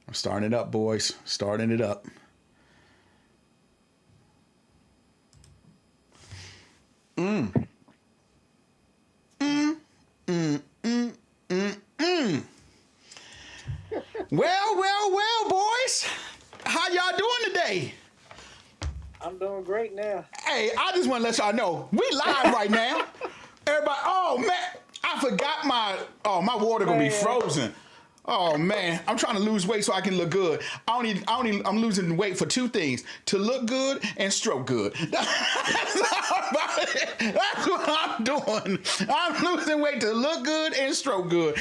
I'm starting it up, boys. Starting it up. Well, boys. How y'all doing today? I'm doing great now. Hey, I just want to let y'all know we live right now. Everybody, oh man, I forgot my water gonna be frozen. Oh man, I'm trying to lose weight so I can look good. I'm losing weight for two things: to look good and stroke good. That's what I'm doing. I'm losing weight to look good and stroke good.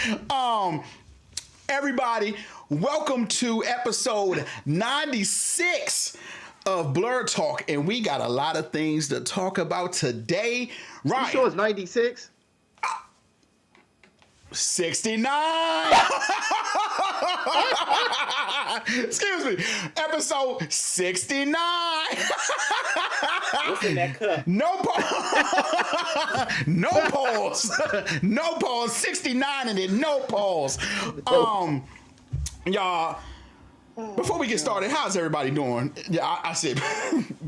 Everybody, welcome to episode 96 of Blerd Talk, and we got a lot of things to talk about today. Right? You sure it's 96? 69. Excuse me. Episode 69. What's in that cup? No pause. No pause. No pause. 69 in it. No pause. Y'all, before we get started, how's everybody doing? Yeah, I said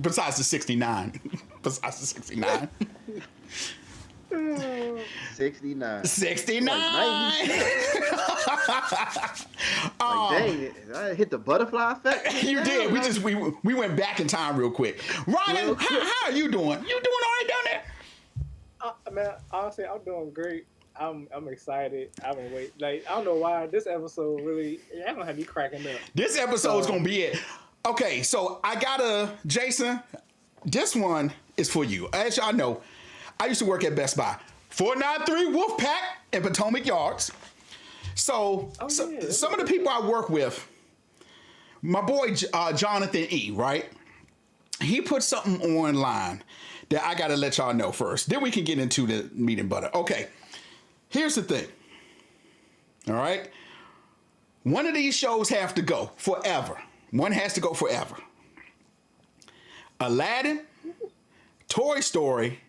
besides the 69. Besides the 69. 69. 69. Like dang it. I hit the butterfly effect. You did. We went back in time real quick. Ryan, how are you doing? You doing all right down there? Man, honestly, I'm doing great. I'm excited. I've been waiting. Like, I don't know why this episode really, y'all gonna have me cracking up. This episode is gonna be it. Okay, so I got Jason, this one is for you. As y'all know, I used to work at Best Buy. 493 Wolfpack in Potomac Yards. So, some of the people I work with, my boy Jonathan E., right? He put something online that I got to let y'all know first. Then we can get into the meat and butter. Okay, here's the thing. All right? One of these shows have to go forever. One has to go forever. Aladdin, Toy Story,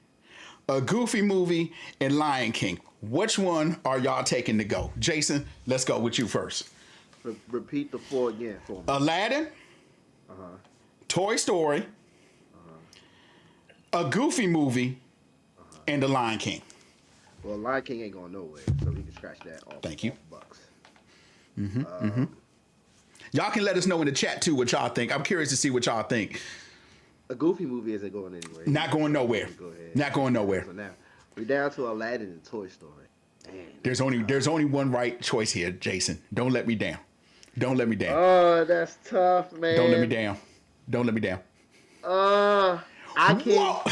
A Goofy Movie, and Lion King. Which one are y'all taking to go? Jason, let's go with you first. Repeat the four again for me. Aladdin, Toy Story, A Goofy Movie, and The Lion King. Well, Lion King ain't going nowhere, so we can scratch that off. Thank you. Bucks. Y'all can let us know in the chat too what y'all think. I'm curious to see what y'all think. A Goofy Movie isn't going anywhere. Not going nowhere. Go ahead. Not going nowhere. So now we're down to Aladdin and Toy Story. Man. There's only one right choice here, Jason. Don't let me down. Don't let me down. Oh, that's tough, man. Don't let me down. Don't let me down. I can't. Whoa.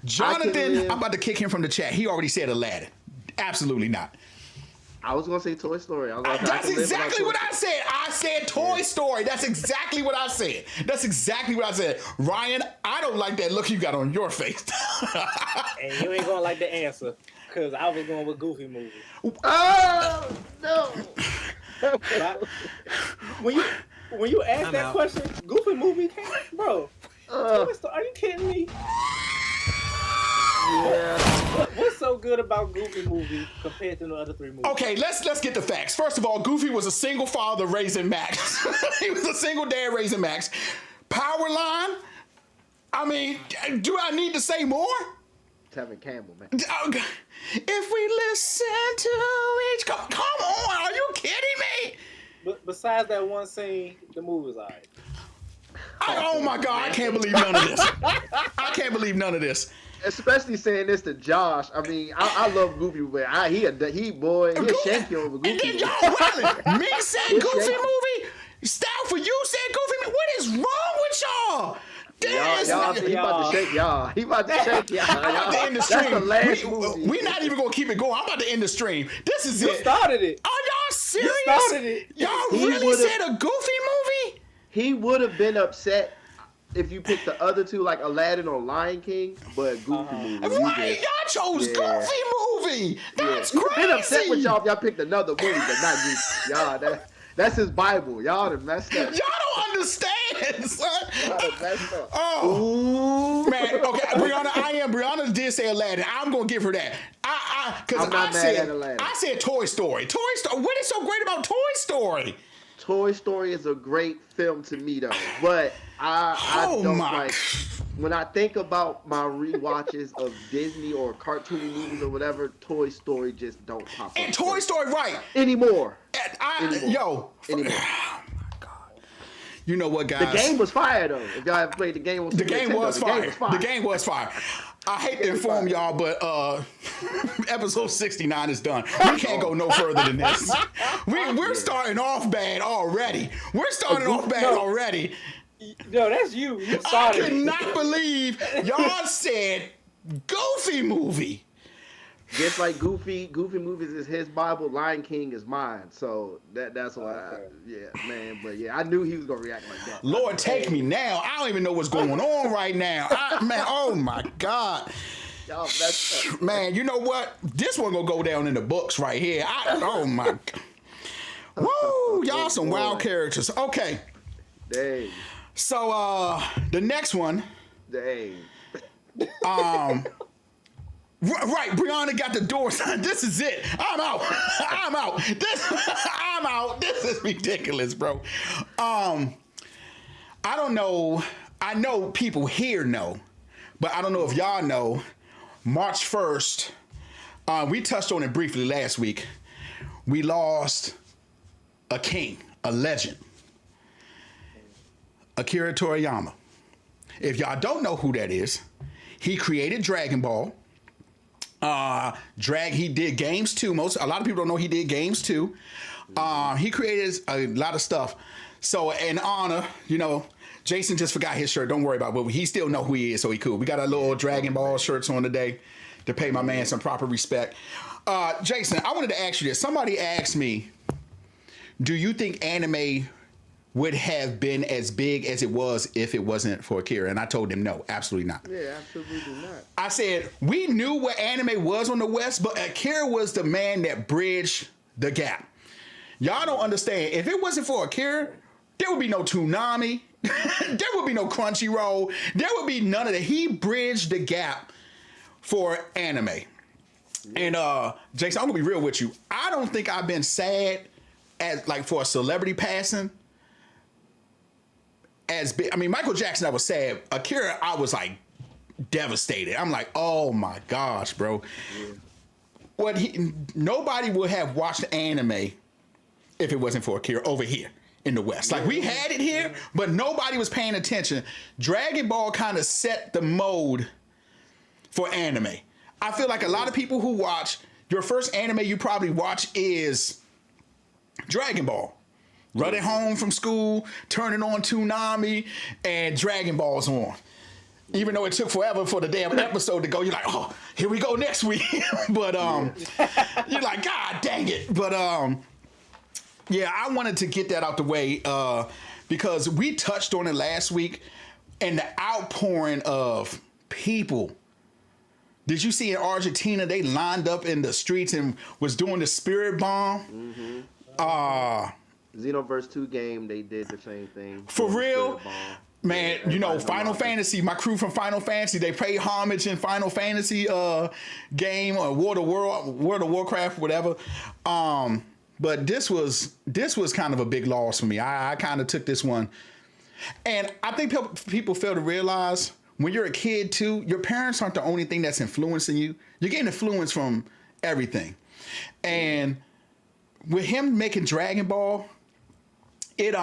Jonathan, I'm about to kick him from the chat. He already said Aladdin. Absolutely not. I was gonna say Toy Story. That's exactly what I said. I said Toy Story. That's exactly what I said. That's exactly what I said. Ryan, I don't like that look you got on your face. And you ain't gonna like the answer, because I was going with Goofy Movie. Oh no! When you asked that question, Goofy Movie came, bro. Are you kidding me? Yeah. What's so good about Goofy Movie compared to the other three movies? Okay, let's get the facts. First of all, Goofy was a single father raising Max. He was a single dad raising Max. Powerline. I mean, do I need to say more? Tevin Campbell, man. If we listen to each, come on, are you kidding me? But besides that one scene, the movie's alright. Oh my God, I can't believe none of this. I can't believe none of this. Especially saying this to Josh. I mean, I love Goofy, but he shank you over Goofy. Y'all wildin'. Me saying Goofy Movie? Style for you saying Goofy Movie? What is wrong with y'all? He about to shake y'all. He about to shake y'all. I'm about to end the stream. That's the last movie. We not even gonna keep it going. I'm about to end the stream. This is You it. started it. Are y'all serious? You started it. Y'all He really would've- said a Goofy Movie? He would have been upset if you picked the other two, like Aladdin or Lion King, but Goofy Movie. Right, y'all chose Goofy Movie. That's He's crazy. been upset with y'all if y'all picked another movie, but not Goofy. Y'all, that's his Bible. Y'all done messed up. Y'all don't understand, son. Y'all done messed up. Oh, man. Okay, Brianna did say Aladdin. I'm gonna give her that. I'm not mad at Aladdin. I said Toy Story. Toy Story. What is so great about Toy Story? Toy Story is a great film to me though, but I don't like when I think about my rewatches of Disney or cartoon movies or whatever. Toy Story just don't pop up. And Toy Story, right? Anymore. Anymore. Anymore. You know what, guys? The game was fire though. If y'all ever played the game on Super Nintendo, the game was fire. I hate to inform y'all, but episode 69 is done. We can't go no further than this. We're starting off bad already. No, that's you. You started. I cannot believe y'all said Goofy movie. Just like Goofy movies is his Bible, Lion King is mine. So that's why, man. But yeah, I knew he was gonna react like that. Lord, take me now. I don't even know what's going on right now. Man, oh my God. Man, you know what? This one gonna go down in the books right here. Oh my God. Woo, y'all some wild characters. Okay. Dang. So the next one. Dang. Right, Brianna got the door signed. This is it. I'm out. I'm out. This is ridiculous, bro. I don't know. I know people here know, but I don't know if y'all know. March 1st, we touched on it briefly last week. We lost a king, a legend, Akira Toriyama. If y'all don't know who that is, he created Dragon Ball. He did games too. A lot of people don't know he did games too. He created a lot of stuff. So in honor, Jason just forgot his shirt. Don't worry about it. But he still know who he is, so he cool. We got our little Dragon Ball shirts on today to pay my man some proper respect. Jason, I wanted to ask you this. Somebody asked me, do you think anime would have been as big as it was if it wasn't for Akira? And I told him no, absolutely not. Yeah, absolutely not. I said, we knew what anime was on the West, but Akira was the man that bridged the gap. Y'all don't understand. If it wasn't for Akira, there would be no Toonami. There would be no Crunchyroll. There would be none of that. He bridged the gap for anime. And Jason, I'm gonna be real with you. I don't think I've been sad for a celebrity passing as big. I mean, Michael Jackson, I was sad. Akira, I was like devastated. I'm like, oh my gosh, bro. Yeah. Nobody would have watched anime if it wasn't for Akira over here in the West. Like, we had it here, but nobody was paying attention. Dragon Ball kind of set the mode for anime. I feel like a lot of people who watch, your first anime you probably watch is Dragon Ball. Running home from school, turning on Toonami, and Dragon Ball's on. Even though it took forever for the damn episode to go, you're like, oh, here we go next week. But you're like, God dang it. But yeah, I wanted to get that out the way because we touched on it last week, and the outpouring of people. Did you see in Argentina, they lined up in the streets and was doing the spirit bomb? Mm-hmm. Xenoverse 2 game, they did the same thing. For real? Man, Final Fantasy, my crew from Final Fantasy, they pay homage in Final Fantasy game or World of Warcraft, whatever. But this was kind of a big loss for me. I kind of took this one. And I think people fail to realize when you're a kid too, your parents aren't the only thing that's influencing you. You're getting influence from everything. And with him making Dragon Ball, it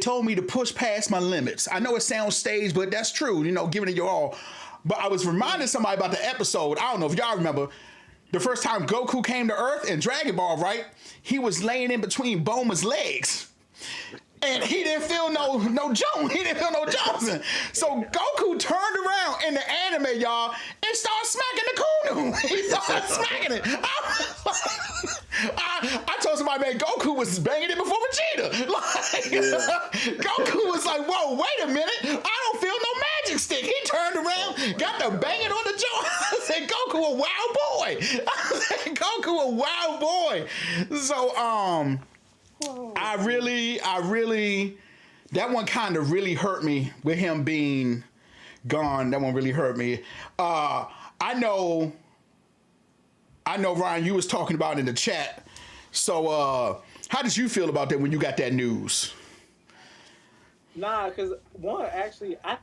told me to push past my limits. I know it sounds staged, but that's true, giving it your all. But I was reminding somebody about the episode. I don't know if y'all remember the first time Goku came to Earth in Dragon Ball, right? He was laying in between Bulma's legs. And he didn't feel no Jones. He didn't feel no Johnson. So Goku turned around in the anime, y'all, and started smacking the Kunu. He started smacking it. I told somebody, man, Goku was banging it before Vegeta. Goku was like, whoa, wait a minute. I don't feel no magic stick. He turned around, got the banging on the jaw. I said, Goku a wild boy. I said, Goku a wild boy. So, I really, that one kind of really hurt me with him being gone. That one really hurt me. I know, Ryan, you was talking about in the chat. So How did you feel about that when you got that news? Nah, because actually, I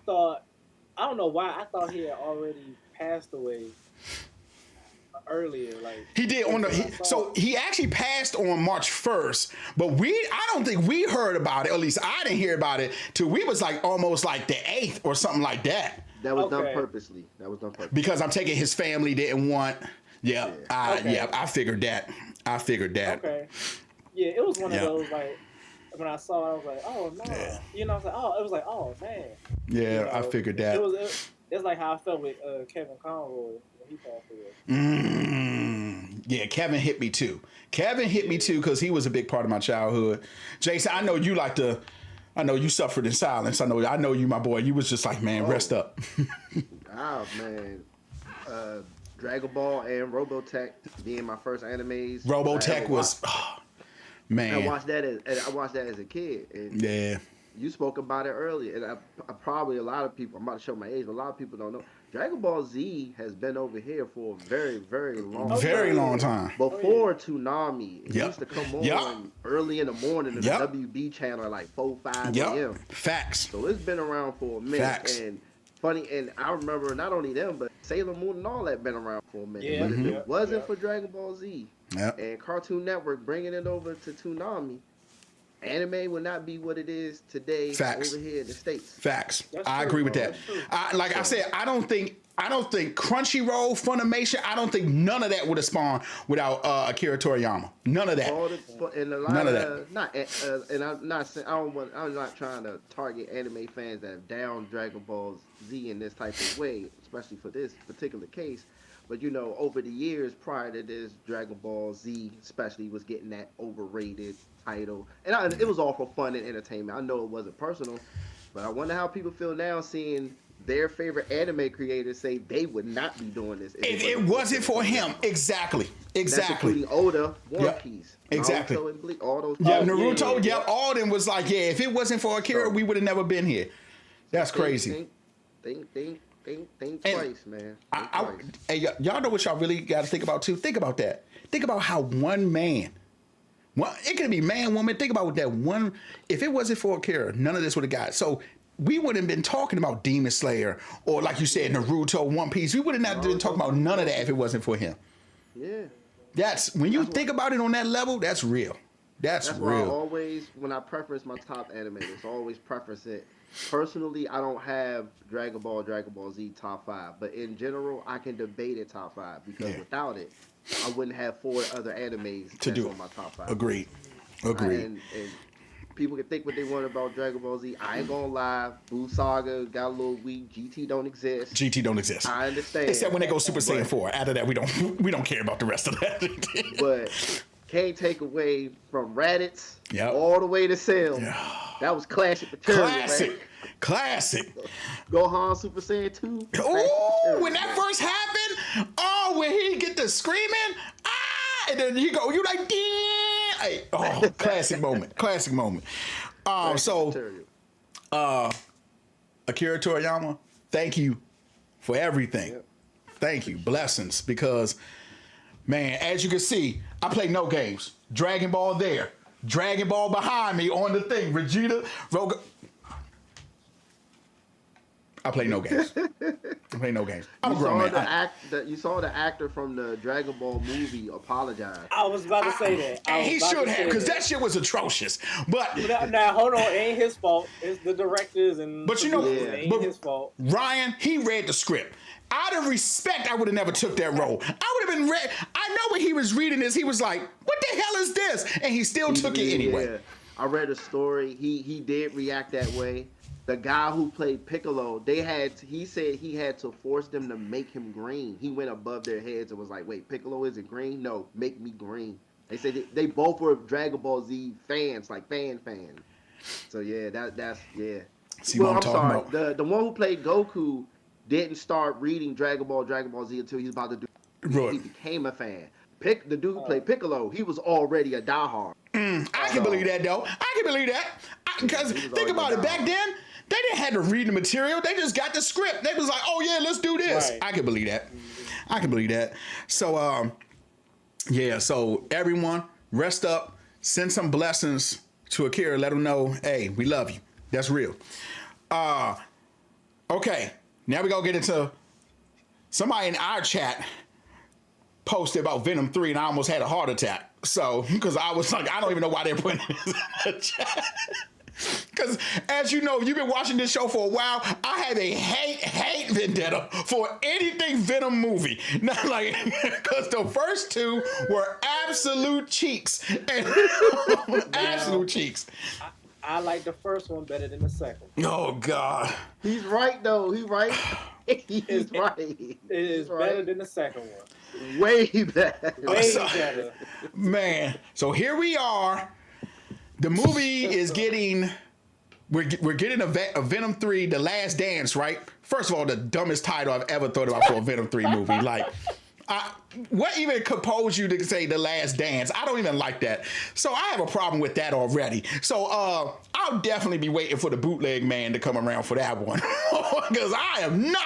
don't know why, I thought he had already passed away earlier. Like He did so he actually passed on March 1st, but I don't think we heard about it. At least I didn't hear about it till we was like almost like the 8th or something like that. That was done purposely. Because I'm taking his family didn't want. Yeah, I figured that. Okay. Yeah, it was one of those, like, when I saw it, I was like, oh no. Yeah. You know, I was like, oh, it was like, oh man. Yeah, You know, I figured that. It's like how I felt with Kevin Conroy when he passed away. Yeah, Kevin hit me too. Because he was a big part of my childhood. Jason, I know you you suffered in silence. I know you, my boy. You was just like, man, rest up. Oh man, Dragon Ball and Robotech being my first animes. Robotech was, man. I watched that as a kid. And yeah. You spoke about it earlier, and I probably a lot of people. I'm about to show my age, but a lot of people don't know. Dragon Ball Z has been over here for a very, very long time. Before Toonami. It used to come on early in the morning on the WB channel at like 4, 5 a.m. Facts. So it's been around for a minute. Facts. And funny, and I remember not only them, but Sailor Moon and all that been around for a minute. Yeah, but if it wasn't for Dragon Ball Z and Cartoon Network bringing it over to Toonami, anime would not be what it is today over here in the States. Facts. I agree with that. I said, I don't think Crunchyroll, Funimation, I don't think none of that would have spawned without Akira Toriyama. None of that. None of that. And I'm not saying I'm not trying to target anime fans that have down Dragon Ball Z in this type of way, especially for this particular case. But you know, over the years prior to this, Dragon Ball Z especially was getting that overrated title, and it was all for fun and entertainment. I know it wasn't personal, but I wonder how people feel now seeing their favorite anime creators say they would not be doing this if it wasn't for him. Exactly. That's including Oda, One Piece, exactly. Naruto, and all those. Naruto. All them was like, if it wasn't for Akira, we would have never been here. That's crazy. Think twice, man. Hey, y'all know what y'all really got to think about too. Think about that. Think about how one man. Well, it could be man, woman. Think about that one. If it wasn't for Akira, none of this would have got. So we wouldn't have been talking about Demon Slayer or, like you said, Naruto, One Piece. We would have not been talking about none of that if it wasn't for him. Yeah. That's when you think about it on that level. That's real. That's real. Why I always, when I preference my top anime, it's always preference it. Personally, I don't have Dragon Ball Z top 5, but in general, I can debate it top 5 because without it, I wouldn't have 4 other animes to do on my top 5. Agreed. And people can think what they want about Dragon Ball Z. I ain't gonna lie, Buu Saga got a little weak. GT don't exist. I understand. Except when they go Super Saiyan 4. After that, we don't care about the rest of that. But can't take away from Raditz all the way to Cell. That was classic material. Classic. Gohan Super Saiyan 2. Oh, when that first happened, when he get the screaming, and then you like, hey, classic moment. Akira Toriyama, thank you for everything. Yep. Thank you. Blessings. Because, man, as you can see, I play no games. Dragon Ball there. Dragon Ball behind me on the thing. Vegeta, Roga. I play no games. I'm a grown man. You saw the actor from the Dragon Ball movie apologize. I was about to say that. And he should have, because that shit was atrocious. But now, hold on, it ain't his fault. It's the directors and. But you know, it ain't his fault. Ryan, he read the script. Out of respect, I would have never took that role. I would have been I know when he was reading this, he was like, "What the hell is this?" And he still took it anyway. Yeah. I read a story. He did react that way. The guy who played Piccolo, he said he had to force them to make him green. He went above their heads and was like, "Wait, Piccolo isn't green? No, make me green." They said they both were Dragon Ball Z fans, like fans. So yeah, that's. See what I'm talking about? The one who played Goku didn't start reading Dragon Ball Z until he was about to do. Right. He became a fan. The dude who played Piccolo, he was already a diehard. I can believe that though. I can believe that because think about it. Back then, they didn't have to read the material. They just got the script. They was like, "Oh yeah, let's do this." Right. I can believe that. So So everyone, rest up. send some blessings to Akira. Let him know, hey, we love you. That's real. Okay, now we gonna get into somebody in our chat posted about Venom 3 and I almost had a heart attack. So, because I was like, I don't even know why they're putting this in the chat. Because, as you know, you've been watching this show for a while. I have a hate vendetta for anything Venom movie. Not like, because the first two were absolute cheeks. Absolute cheeks. I like the first one better than the second. Oh, God. He's right, though. He's right. He's right. It is better than the second one. Way better. Way better. Man, so here we are. The movie is getting, we're getting a Venom 3, The Last Dance, right? First of all, the dumbest title I've ever thought about for a Venom 3 movie. Like, what even composed you to say The Last Dance? I don't even like that. So I have a problem with that already. So I'll definitely be waiting for the bootleg man to come around for that one. Because I am not.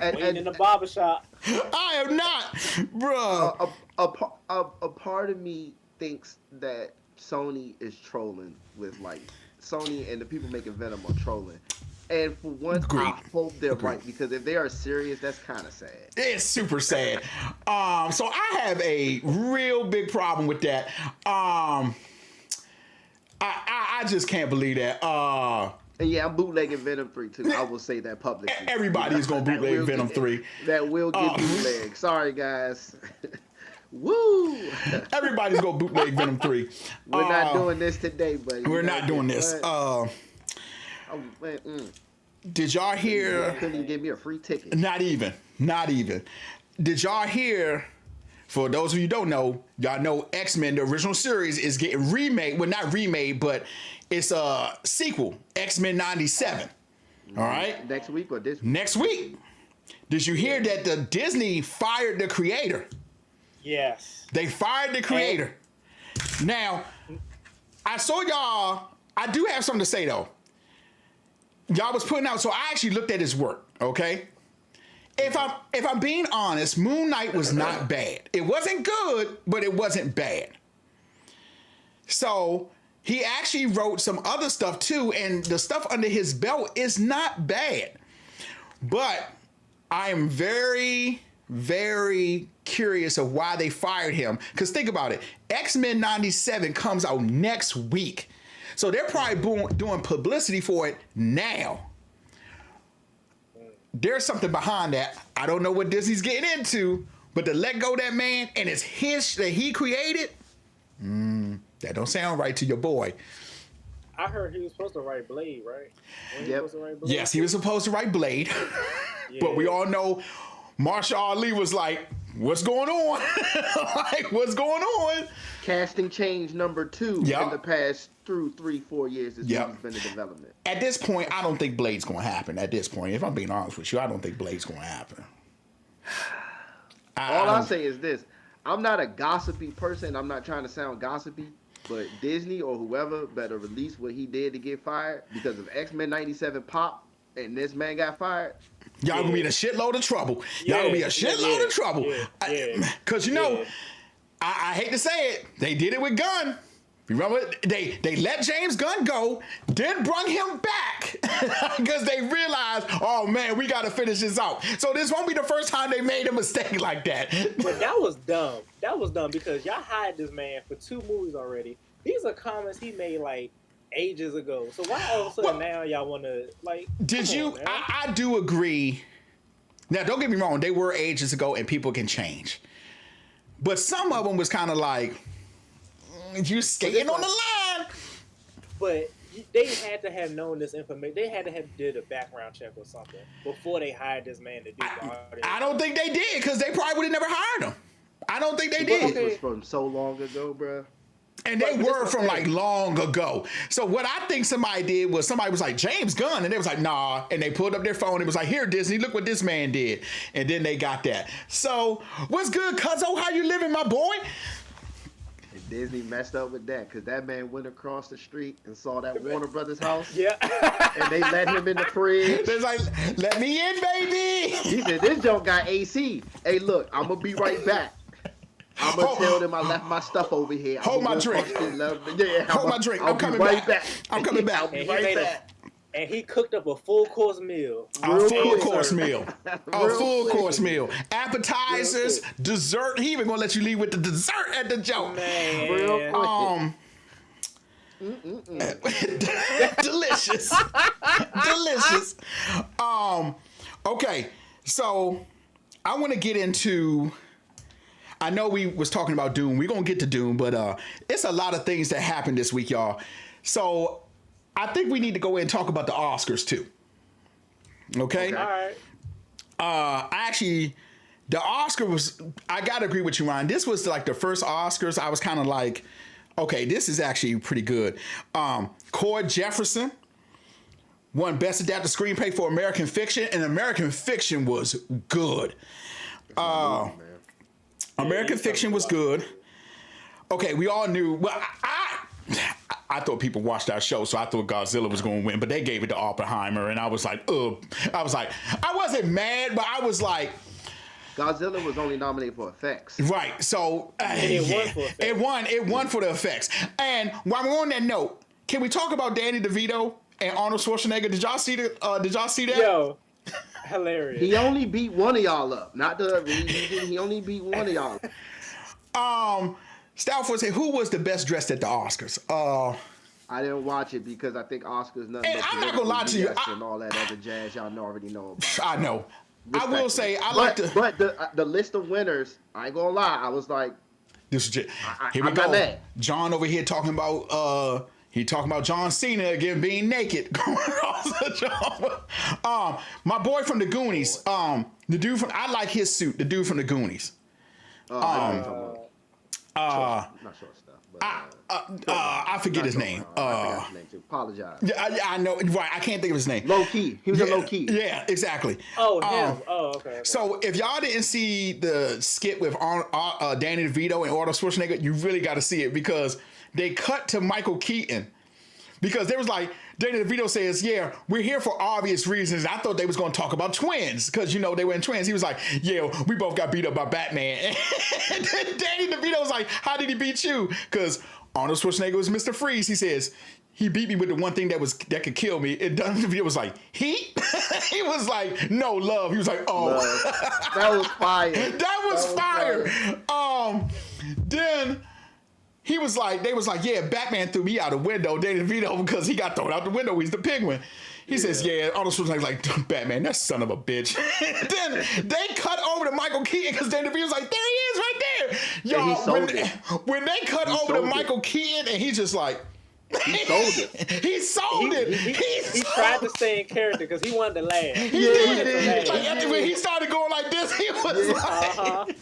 Waiting in the barbershop. I am not, bro. A part of me thinks that Sony is trolling with, like, Sony and the people making Venom are trolling. And for once, I hope they're right, because if they are serious, that's kind of sad. It's super sad. So I have a real big problem with that. I just can't believe that. And yeah, I'm bootlegging Venom 3 too. I will say that publicly. Everybody is going to bootleg Venom 3. That will get bootleg. Sorry, guys. Woo! Everybody's going to bootleg Venom 3. We're not doing this today, but we're not doing this. Did y'all hear? You couldn't even give me a free ticket. Not even. Did y'all hear? For those of you who don't know, y'all know X-Men, the original series, is getting remade. Well, not remade, but it's a sequel, X-Men 97. All right? Next week or this week? Next week. Did you hear that the Disney fired the creator? Yes. They fired the creator. Now, I saw y'all. I do have something to say, though. Y'all was putting out, so I actually looked at his work, okay? If I'm being honest, Moon Knight was not bad. It wasn't good, but it wasn't bad. So he actually wrote some other stuff too, and the stuff under his belt is not bad. But I am very, very curious of why they fired him. Because think about it, X-Men 97 comes out next week. So they're probably doing publicity for it now. There's something behind that. I don't know what Disney's getting into, but to let go of that man and it's his that he created, that don't sound right to your boy. I heard he was supposed to write Blade, right? Yep. Yes, he was supposed to write Blade, but we all know Marsha Ali was like, "What's going on? Like, what's going on?" Casting change number 2 in the past 3-4 years. This movie's been in development. At this point, I don't think Blade's going to happen. At this point, if I'm being honest with you, I don't think Blade's going to happen. All I say is this: I'm not a gossipy person. I'm not trying to sound gossipy, but Disney or whoever better release what he did to get fired, because if X-Men 97 pop and this man got fired, y'all gonna be in a shitload of trouble. Y'all gonna be a shitload of trouble. Because you know, I hate to say it, they did it with Gunn. Remember, they let James Gunn go, then brought him back because they realized, oh man, we got to finish this out. So this won't be the first time they made a mistake like that. But that was dumb. That was dumb because y'all hired this man for 2 movies already. These are comments he made like ages ago. So why all of a sudden now y'all want to like? Did you? I do agree. Now, don't get me wrong. They were ages ago, and people can change. But some of them was kind of like, you skating on the line. But they had to have known this information. They had to have did a background check or something before they hired this man to do the audio. I don't think they did, because they probably would have never hired him. I don't think they did. It was from so long ago, bro. And they were from like long ago. So what I think somebody did was somebody was like, James Gunn. And they was like, nah. And they pulled up their phone and it was like, here, Disney, look what this man did. And then they got that. So what's good, cuzzo? How you living, my boy? And Disney messed up with that because that man went across the street and saw that Warner Brothers house. Yeah. And they let him in the fridge. They're like, let me in, baby. He said, this joke got AC. Hey, look, I'm going to be right back. I'm gonna tell them I left my stuff over here. Hold my drink. Hold my drink. I'm coming back. I'm coming back. And he made and he cooked up a full course meal. A full course meal. A full course meal. Appetizers, dessert. He even gonna let you leave with the dessert at the joke. Man. Delicious. Delicious. Okay, so I want to get into, I know we was talking about Dune. We're going to get to Dune, but it's a lot of things that happened this week, y'all. So I think we need to go in and talk about the Oscars too. Okay? All right. Actually, the Oscar was, I got to agree with you, Ryan. This was like the first Oscars. I was kind of like, okay, this is actually pretty good. Cord Jefferson won Best Adapted Screenplay for American Fiction, and American Fiction was good. American Fiction was good. Okay, we all knew. Well, I thought people watched our show, so I thought Godzilla was going to win, but they gave it to Oppenheimer, and I was like, ugh. I wasn't mad, but I was like, Godzilla was only nominated for effects. right. So it won for the effects. And while we're on that note, can we talk about Danny DeVito and Arnold Schwarzenegger? Did y'all see that? Yo, hilarious. He only beat one of y'all up, not the. He only beat one of y'all. Stalford said, who was the best dressed at the Oscars? I didn't watch it because I think Oscars nothing. And I'm not gonna lie to you, and all that other jazz y'all already know about. I know. I will say But the list of winners, I ain't gonna lie, I was like, this is here we I'm go. not mad. John over here talking about John Cena again being naked. My boy from the Goonies, the dude from, I like his suit, the dude from the Goonies. not short stuff. But, I forget his name. I forgot his name too. Apologize. Yeah, I know. Right, I can't think of his name. Low key. He was a low key. Yeah, exactly. Oh, him. Okay. So if y'all didn't see the skit with Danny DeVito and Arnold Schwarzenegger, you really got to see it because they cut to Michael Keaton. Because there was like, Danny DeVito says, yeah, we're here for obvious reasons. I thought they was going to talk about twins because, they were in twins. He was like, yeah, we both got beat up by Batman. And then Danny DeVito was like, how did he beat you? Because Arnold Schwarzenegger was Mr. Freeze. He says, he beat me with the one thing that could kill me. And Danny DeVito was like, heat? He was like, no, love. He was like, oh. Love. That was fire. That was fire. Then... they was like, yeah, Batman threw me out the window, Danny DeVito, because he got thrown out the window. He's the penguin. He says, yeah, Arnold Schwarzenegger's like, Batman, that son of a bitch. Then they cut over to Michael Keaton because Danny DeVito's like, there he is right there. Y'all, when they cut over to Michael Keaton and he's just like, he sold it. He sold it. He tried to stay in character because he wanted to laugh. He did. Like, after when he started going like this, he was like...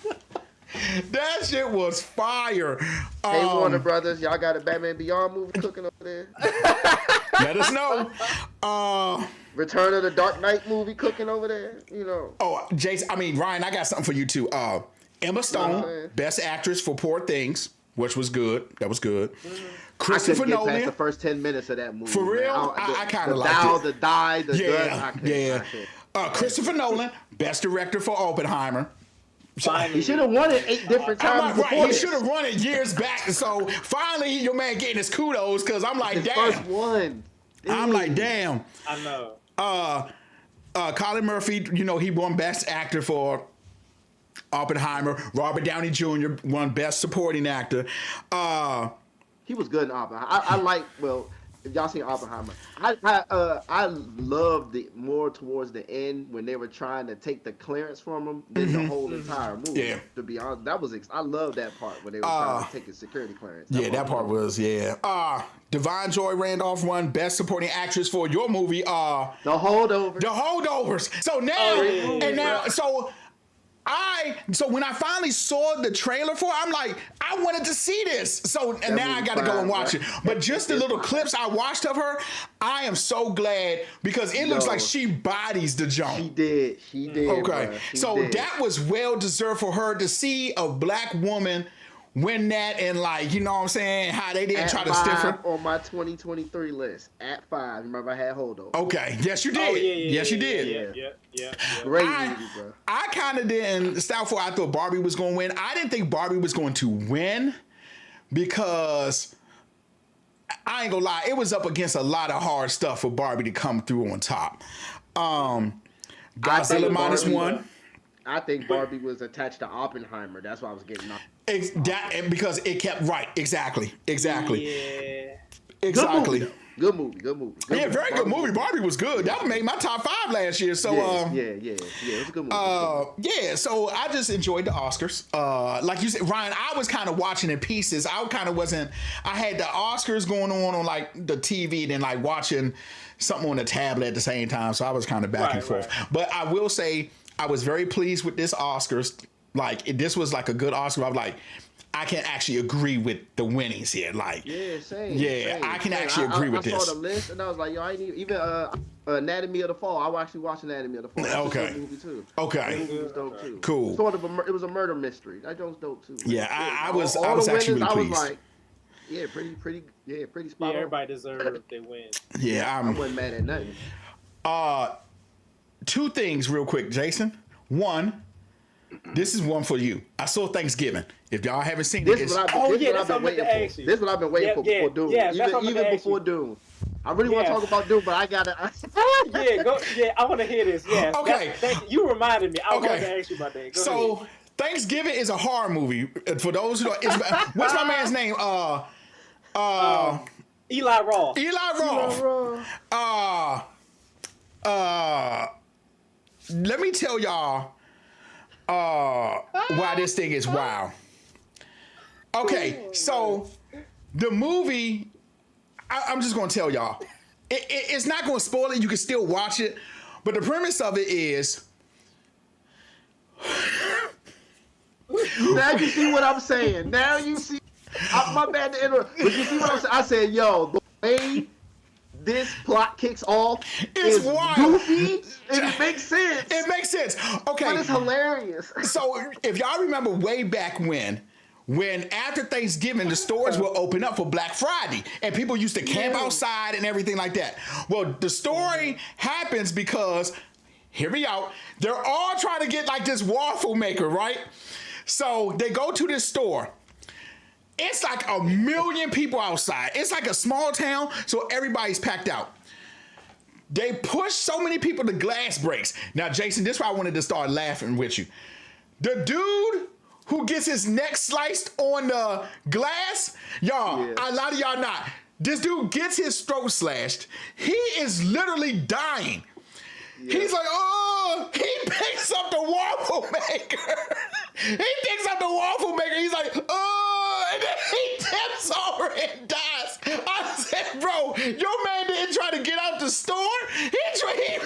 That shit was fire. Hey, Warner Brothers, y'all got a Batman Beyond movie cooking over there? Let us know. Return of the Dark Knight movie cooking over there? Oh, Ryan, I got something for you too. Emma Stone, Best Actress for Poor Things, which was good. That was good. Mm-hmm. Christopher Nolan. I couldn't get past Nolan. the first 10 minutes of that movie. For real? I kind of liked it. The Christopher Nolan, Best Director for Oppenheimer. Finally. He should have won it 8 different times. Right, he should have won it years back. So finally, your man getting his kudos because I'm like, damn. First one. I'm like, damn. I know. Colin Murphy, he won Best Actor for Oppenheimer. Robert Downey Jr. won Best Supporting Actor. He was good in Oppenheimer. If y'all seen Oppenheimer, I loved it more towards the end when they were trying to take the clearance from him than the whole entire movie. Yeah. To be honest, I love that part when they were trying to take his security clearance. That part was. Divine Joy Randolph won Best Supporting Actress for your movie. The Holdovers. The Holdovers. So now, So when I finally saw the trailer for it, I'm like, I wanted to see this. So and now I got to go and watch it. But just the little clips I watched of her, I am so glad because it looks like she bodies the jump. She did. Okay. That was well deserved for her to see a black woman win that and like, you know what I'm saying, how they didn't try to stiff her. On my 2023 list at 5. Remember I had Holdo. Okay, yes you did. Yes you did. Yeah. Great movie, bro. I kind of didn't start for. I thought Barbie was going to win. I didn't think Barbie was going to win because I ain't gonna lie, it was up against a lot of hard stuff for Barbie to come through on top. Godzilla -1. I think Barbie was attached to Oppenheimer. That's why I was getting knocked. Because it kept right. Exactly. Yeah. Exactly. Good movie. Yeah, very good movie. Barbie was good. That made my top 5 last year. So yeah, it was a good movie. So I just enjoyed the Oscars. Like you said, Ryan, I was kind of watching in pieces. I kind of wasn't. I had the Oscars going on like the TV, then like watching something on the tablet at the same time. So I was kind of back and forth. Right. But I will say I was very pleased with this Oscars. Like this was like a good Oscar. I was like, I can actually agree with the winnings here. Like, same. I can actually agree with this. I saw the list and I was like, yo, I ain't even Anatomy of the Fall. I will actually watch Anatomy of the Fall. That's a good movie too. Okay. That movie was dope too. Cool. It was a murder mystery. That joke was dope too. Yeah, I was actually really pleased. I was like, pretty spot on. Everybody deserved their win. Yeah, I wasn't mad at nothing. 2 things real quick, Jason. 1. This is one for you. I saw Thanksgiving. If y'all haven't seen it, this is what I've been waiting for. This is what I've been waiting for before Dune. Even before Dune. I really want to talk about Dune, but I gotta. I want to hear this. Yeah. Okay. You reminded me. I wanted to ask you about that. Go ahead. Thanksgiving is a horror movie. For those who don't, what's my man's name? Eli Roth. Let me tell y'all why this thing is wild. Okay, so the movie, I'm just gonna tell y'all, it's not gonna spoil it. You can still watch it, but the premise of it is. Now you see what I'm saying. Now you see. My bad to interrupt, but you see what I'm saying. I said, yo, the way this plot kicks off is wild. Goofy. It makes sense. It makes sense. Okay. But it's hilarious. So if y'all remember way back when after Thanksgiving, the stores will open up for Black Friday and people used to camp outside and everything like that. Well, the story happens because, hear me out, they're all trying to get like this waffle maker, right? So they go to this store. It's like 1 million people outside. It's like a small town, so everybody's packed out. They push so many people, the glass breaks. Now, Jason, this is why I wanted to start laughing with you. The dude who gets his neck sliced on the glass, y'all, a lot of y'all not. This dude gets his throat slashed. He is literally dying. Yeah. He's like, he picks up the waffle maker. He's like, and then he tips over and dies. I said, bro, your man didn't try to get out the store. He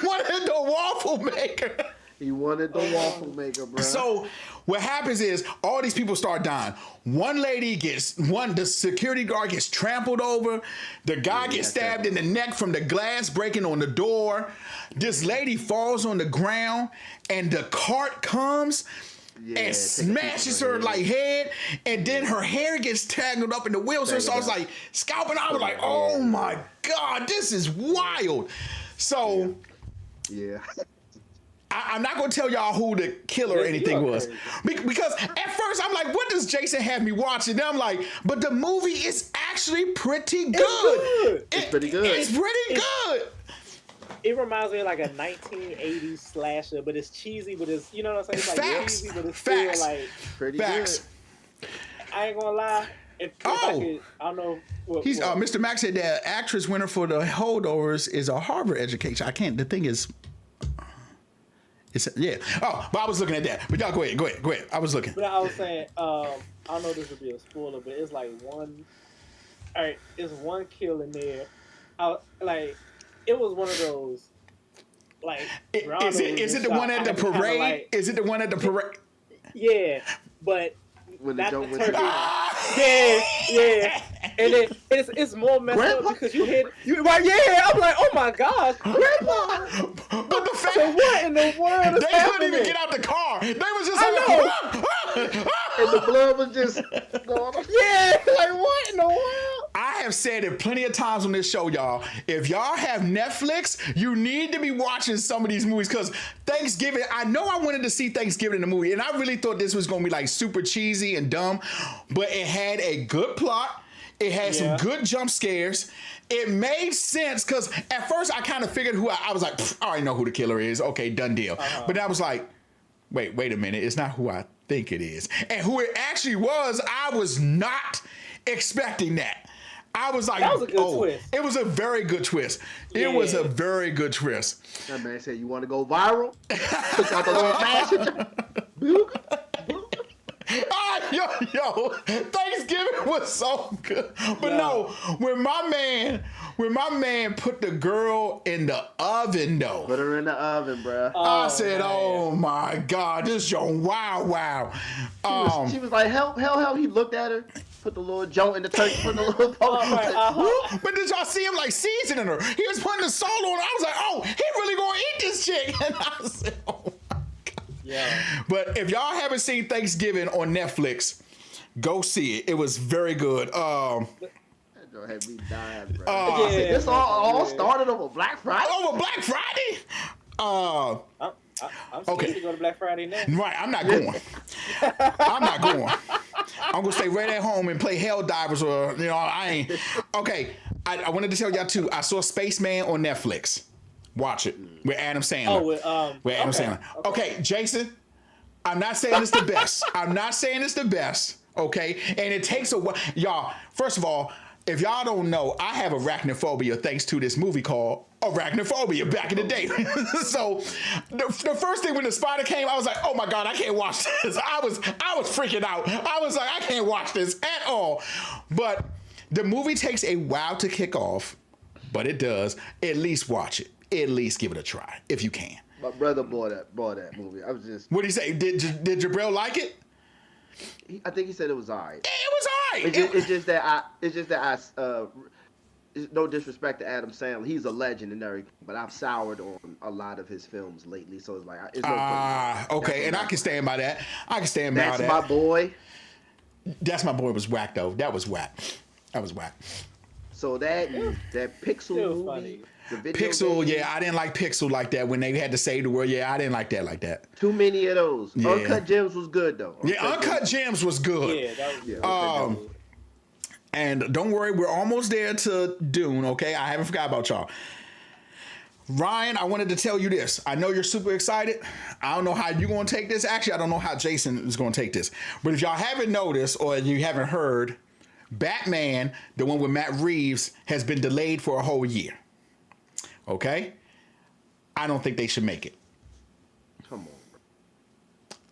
wanted the waffle maker. He wanted the waffle maker, bro. So what happens is all these people start dying. The security guard gets trampled over. The guy gets stabbed in the neck from the glass breaking on the door. This lady falls on the ground and the cart comes and smashes her like head, and then her hair gets tangled up in the wheels. So I was like scalping. I was like, oh my God, this is wild. So I'm not going to tell y'all who the killer or anything was. Because at first I'm like, what does Jason have me watching? Then I'm like, but the movie is actually pretty good. It's pretty good. It's pretty good. It reminds me of like a 1980s slasher, but it's cheesy, but it's, you know what I'm saying? It's like cheesy, but it's still like pretty good. I ain't going to lie. I don't know. Mr. Max said that actress winner for the holdovers is a Harvard education. The thing is, but I was looking at that. But y'all go ahead. I was looking. But I was saying, I don't know if this would be a spoiler, but it's like it's one kill in there. It was one of those, like... Is it the one at the parade? Is it the one at the parade? Yeah, but... When they don't win. Yeah. And it's more messed up because you hit... I'm like, oh my gosh, Grandpa! But the fact... So what in the world is They couldn't even get out the car. They was just like... and the blood was just going on. Yeah, like what in the world? I have said it plenty of times on this show, y'all. If y'all have Netflix, you need to be watching some of these movies because Thanksgiving, I know I wanted to see Thanksgiving in the movie, and I really thought this was going to be like super cheesy and dumb, but it had a good plot. It had some good jump scares. It made sense because at first I kind of figured who I was like, I already know who the killer is. Okay, done deal. But I was like, wait a minute. It's not who I think it is. And who it actually was, I was not expecting that. I was like, that was a good twist. It was a very good twist. Yeah. It was a very good twist. That man said, you want to go viral? Took out the little match. Yo, Thanksgiving was so good. But no, when my man put the girl in the oven though. Put her in the oven, bro. I said, oh my God, this yo, wow. She was like, help. He looked at her, put the little joint in the turkey, put the little poke. But did y'all see him like seasoning her? He was putting the salt on her. I was like, oh, he really gonna eat this chick. And I said, oh my God. Yeah. But if y'all haven't seen Thanksgiving on Netflix, go see it. It was very good. That joint had me dying, bro. This all started over Black Friday? Over Black Friday? I'm scared to go to Black Friday now. Right, I'm not going. I'm gonna stay right at home and play Helldivers or, I ain't. Okay, I wanted to tell y'all too, I saw Spaceman on Netflix. Watch it with Adam Sandler. With Adam Sandler. Okay, Jason, I'm not saying it's the best. Okay, and it takes a while. Y'all, first of all, if y'all don't know, I have arachnophobia thanks to this movie called Arachnophobia back in the day. So the first thing when the spider came, I was like, oh my God, I can't watch this. I was freaking out. I was like, I can't watch this at all. But the movie takes a while to kick off, but it does. At least watch it. At least give it a try if you can. My brother bought that movie. I was just. What did he say? Did Jabril like it? I think he said it was alright. It was alright. It's just that I. No disrespect to Adam Sandler, he's a legend and everything, but I've soured on a lot of his films lately, so it's like it's no okay, and I can stand by that. That's my boy. That's my boy was whack though. That was whack. So that Pixel movie. Funny. The video Pixel, game. I didn't like Pixel like that when they had to save the world. I didn't like that like that. Too many of those. Yeah. Uncut Gems was good though. Uncut Gems was good. Yeah, that was good. And don't worry, we're almost there to Dune, okay? I haven't forgot about y'all. Ryan, I wanted to tell you this. I know you're super excited. I don't know how you're going to take this. Actually, I don't know how Jason is going to take this. But if y'all haven't noticed or you haven't heard, Batman, the one with Matt Reeves, has been delayed for a whole year. Okay? I don't think they should make it. Come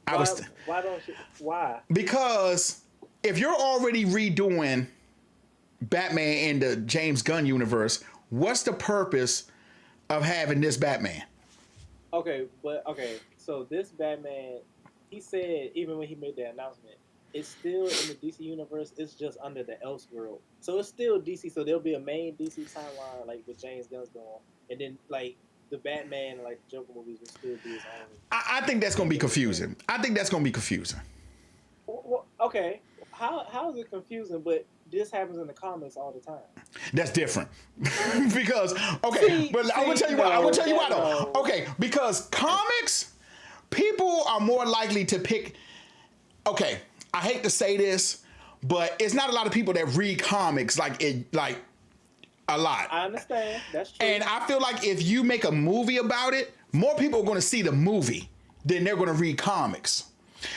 on, bro. Why don't you? Why? Because if you're already redoing Batman in the James Gunn universe, what's the purpose of having this Batman? So this Batman, he said even when he made the announcement, it's still in the DC universe. It's just under the Elseworld, so it's still DC. So there'll be a main DC timeline like with James Gunn's going, and then like the Batman and like the Joker movies will still be his own. I think that's going to be confusing. Well, okay, how is it confusing? But this happens in the comics all the time. That's different. Because, okay, I will tell you why though. Okay, because comics, people are more likely to pick, okay, I hate to say this, but it's not a lot of people that read comics like a lot. I understand. That's true. And I feel like if you make a movie about it, more people are going to see the movie than they're going to read comics.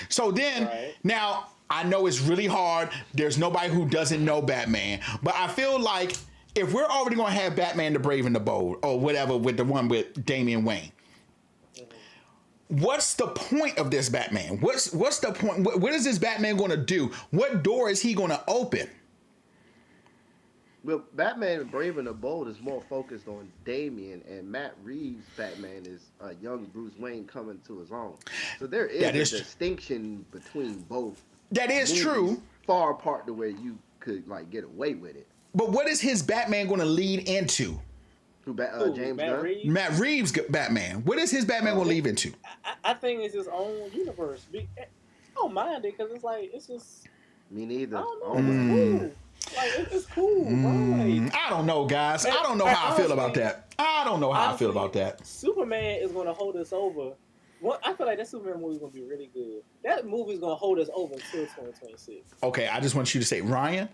So then, now, I know it's really hard. There's nobody who doesn't know Batman. But I feel like if we're already going to have Batman the Brave and the Bold or whatever with the one with Damian Wayne, what's the point of this Batman? What's the point? What is this Batman going to do? What door is he going to open? Well, Batman Brave and the Bold is more focused on Damian, and Matt Reeves' Batman is a young Bruce Wayne coming to his own. So there is a distinction between both. That is true. Far apart to where you could like get away with it. But what is his Batman going to lead into? James Gunn? Matt Reeves' Batman. What is his Batman going to lead into? I think it's his own universe. don't mind it because it's just Me neither. I don't I know. don't It's mind. cool. Like it's cool, bro. Like I don't know, guys. I and, don't know and how I feel about that. I don't know how I feel about that. Superman is gonna hold us over. I feel like that Superman movie is gonna be really good. That movie's gonna hold us over until 2026. Okay, I just want you to say, Ryan,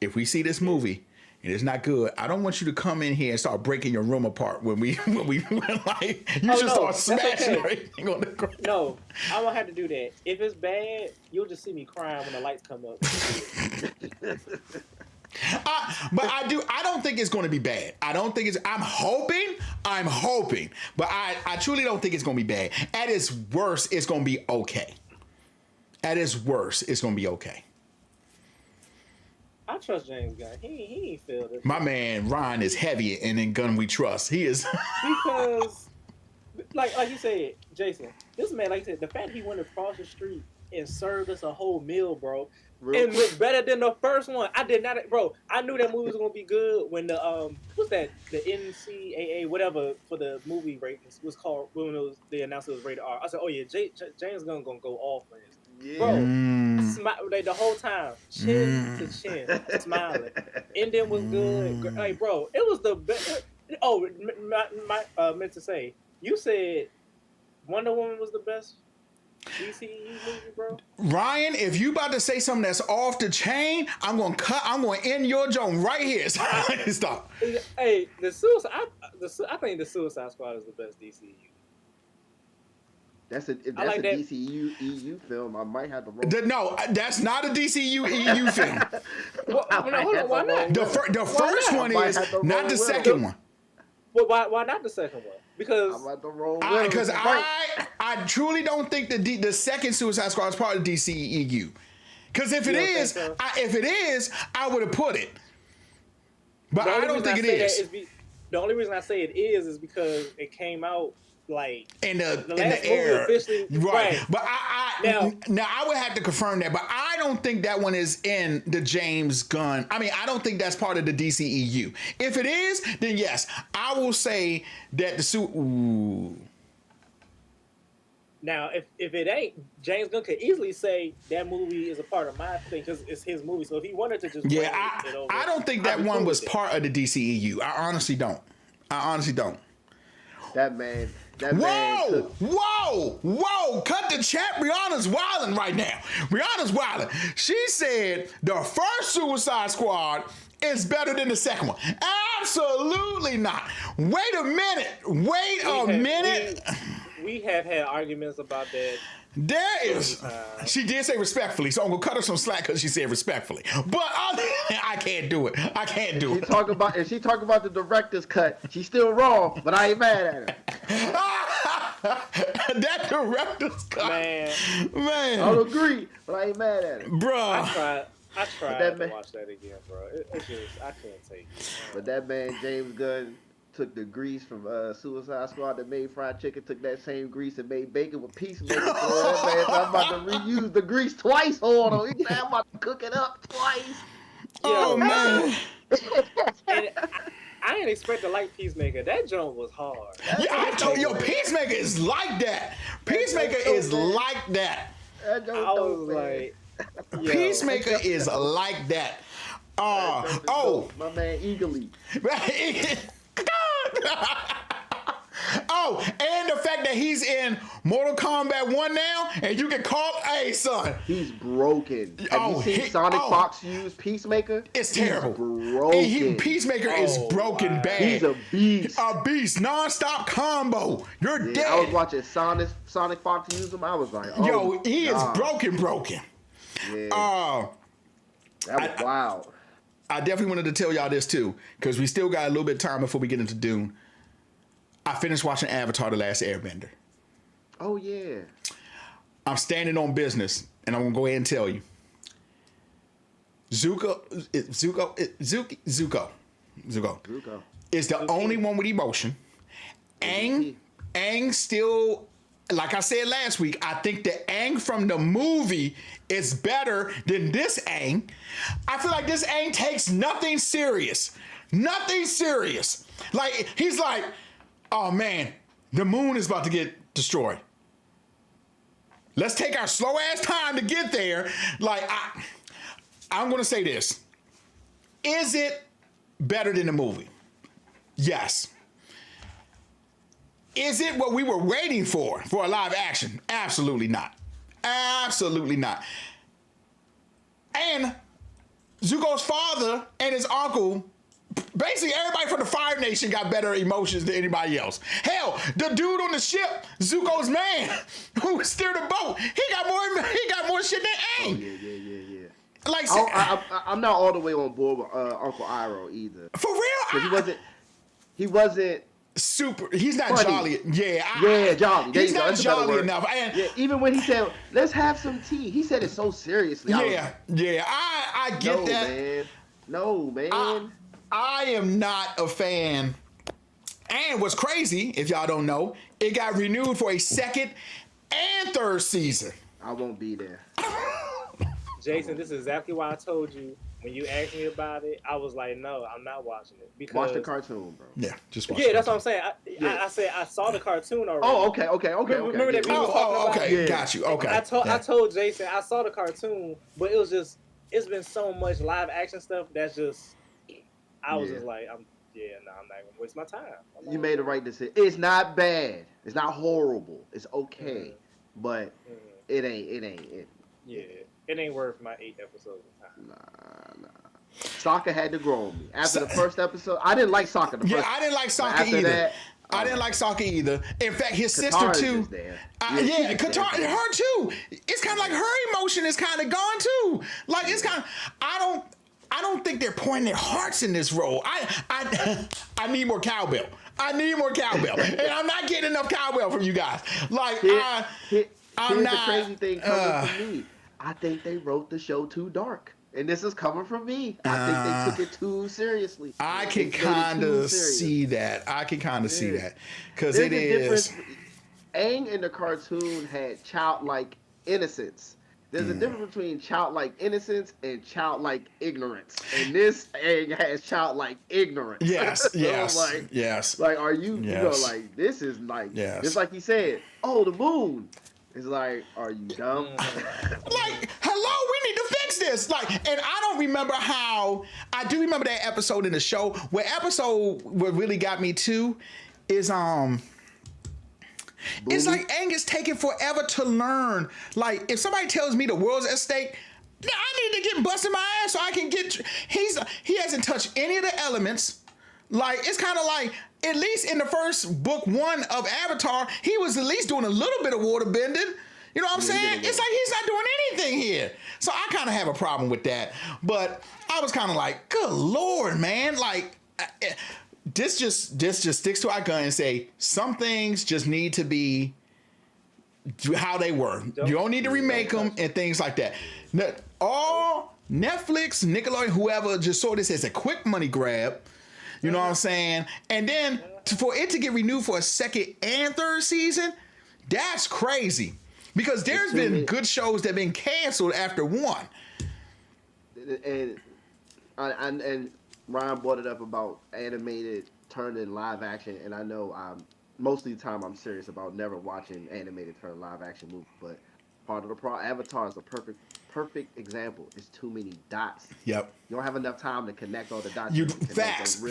if we see this movie and it's not good, I don't want you to come in here and start breaking your room apart when like you should start smashing everything on the ground. No, I won't have to do that. If it's bad, you'll just see me crying when the lights come up. But I don't think it's going to be bad. I don't think it's. I'm hoping, but I truly don't think it's going to be bad. At its worst, it's going to be okay. At its worst, it's going to be okay. I trust James Gunn. He ain't failed this. My man Ryan is heavy, and in Gunn we trust. He is Because, like you said, Jason, this man, like you said, the fact he went across the street and served us a whole meal, bro. And was better than the first one. I did not, bro. I knew that movie was gonna be good when the what's that? The NCAA whatever for the movie ratings was called when they announced it was rated R. I said, oh yeah, James Gunn gonna go off on this, bro. Like the whole time, chin to chin, smiling. Ending was good. Like, bro, it was the best. Oh, meant to say, you said Wonder Woman was the best DCEU movie, bro. Ryan, if you about to say something that's off the chain, I'm gonna end your joke right here. Stop. Hey, I think the Suicide Squad is the best DCEU. If that's like a that. DCU EU film, I might have to roll. No, that's not a DCU EU film. Hold on, why not? The first one is not the second one. Well, why not the second one? Because I'm about to roll. Because I truly don't think the second Suicide Squad is part of DCEU. Because if it is, I would have put it. But I don't think it is. The only reason I say it is because it came out like in the last air, officially, right? But now I would have to confirm that. But I don't think that one is in the James Gunn. I mean, I don't think that's part of the DCEU. If it is, then yes, I will say that the suit. Ooh. Now, if it ain't, James Gunn could easily say that movie is a part of my thing because it's his movie. So if he wanted to just I don't think that one was part of the DCEU. I honestly don't. That man. Whoa! Cut the chat. Rihanna's wilding right now. She said the first Suicide Squad is better than the second one. Absolutely not. Wait a minute. We have had arguments about that. There is. She did say respectfully, so I'm gonna cut her some slack because she said respectfully. But I can't do it. If she talk about the director's cut, she's still wrong, but I ain't mad at her. That director's cut, man. I don't agree, but I ain't mad at it, bro. I tried to watch that again, bro. It's just I can't take it. But that man James Gunn took the grease from Suicide Squad that made fried chicken, took that same grease and made bacon with Peacemaker. So that man, I'm about to reuse the grease twice on him. He said, I'm about to cook it up twice. Oh, man. And I didn't expect to like Peacemaker. That joint was hard. Peacemaker is like that. Peacemaker is like that. I was like, Peacemaker is like that. My man Eagerly. And the fact that he's in Mortal Kombat 1 now, and you can call, hey son, he's broken. Have you seen Sonic Fox use Peacemaker? It's terrible. Broken. Peacemaker is broken bad. He's a beast. Non-stop combo. You're dead. I was watching Sonic Fox use him. I was like, he is broken. Yeah. That was wild. I definitely wanted to tell y'all this too, because we still got a little bit of time before we get into Dune. I finished watching Avatar: The Last Airbender. Oh yeah. I'm standing on business, and I'm gonna go ahead and tell you. Zuko is the only one with emotion. Aang still, like I said last week, I think the Aang from the movie is better than this Aang. I feel like this Aang takes nothing serious. Like, he's like, oh man, the moon is about to get destroyed. Let's take our slow ass time to get there. Like, I'm going to say this. Is it better than the movie? Yes. Is it what we were waiting for a live action? Absolutely not. Absolutely not. And Zuko's father and his uncle, basically everybody from the Fire Nation got better emotions than anybody else. Hell, the dude on the ship, Zuko's man, who steered the boat, he got more shit than Aang. Oh, yeah. Like, I'm not all the way on board with Uncle Iroh either. For real? He wasn't super. He's not funny. jolly. Yeah, jolly. There he's not jolly enough. And even when he said, "Let's have some tea," he said it so seriously. I get that. Man. No, man. I am not a fan. And what's crazy, if y'all don't know, it got renewed for a second and third season. I won't be there. Jason, this is exactly why I told you when you asked me about it. I was like, no, I'm not watching it because Watch the cartoon, bro. Yeah, just watch. Yeah, that's what I'm saying. I said I saw the cartoon already. Oh, okay. Remember that we was talking about? Okay, Yeah. got you. Okay. I told Jason I saw the cartoon, but it was just it's been so much live action stuff that's just I was just like I'm not gonna waste my time. You made the right decision. It's not bad. It's not horrible. It's okay, but it ain't. It ain't worth my 8 episodes of time. Nah. Sokka had to grow on me. After the first episode, I didn't like Sokka. I didn't like Sokka either. I didn't like Sokka either. In fact, his sister too. Katara, her too. It's kind of like her emotion is kind of gone too. Like it's kind of. I don't think they're pouring their hearts in this role. I need more cowbell. And I'm not getting enough cowbell from you guys. Like here's I'm not. The crazy thing coming from me. I think they wrote the show too dark. And this is coming from me. I think they took it too seriously. I can kind of see that. Because it is. Aang in the cartoon had childlike innocence. There's a difference between childlike innocence and childlike ignorance. And this Aang has childlike ignorance. Yes. Like, are you, like, this is like, just like he said, oh, the moon. It's like, are you dumb? Like, hello, we need to fix this. Like, and I don't remember how. I do remember that episode in the show. What really got me too is it's like Aang is taking forever to learn. Like, if somebody tells me the world's at stake, I need to get busted my ass so I can get. He hasn't touched any of the elements. Like, it's kind of like, at least in the first book 1 of Avatar, he was at least doing a little bit of water bending. You know what I'm saying? It's like he's not doing anything here. So I kind of have a problem with that. But I was kind of like, good Lord, man. Like, this just sticks to our gun and say some things just need to be how they were. You don't need to remake them and things like that. All Netflix, Nickelodeon, whoever just saw this as a quick money grab. You know what I'm saying? And then for it to get renewed for a second and third season, that's crazy. Because there's been good shows that have been canceled after 1. And Ryan brought it up about animated turned in live action, and I know most of the time I'm serious about never watching animated turned live action movies, but part of the problem, Avatar is a perfect example. It's too many dots. Yep. You don't have enough time to connect all the dots. Facts.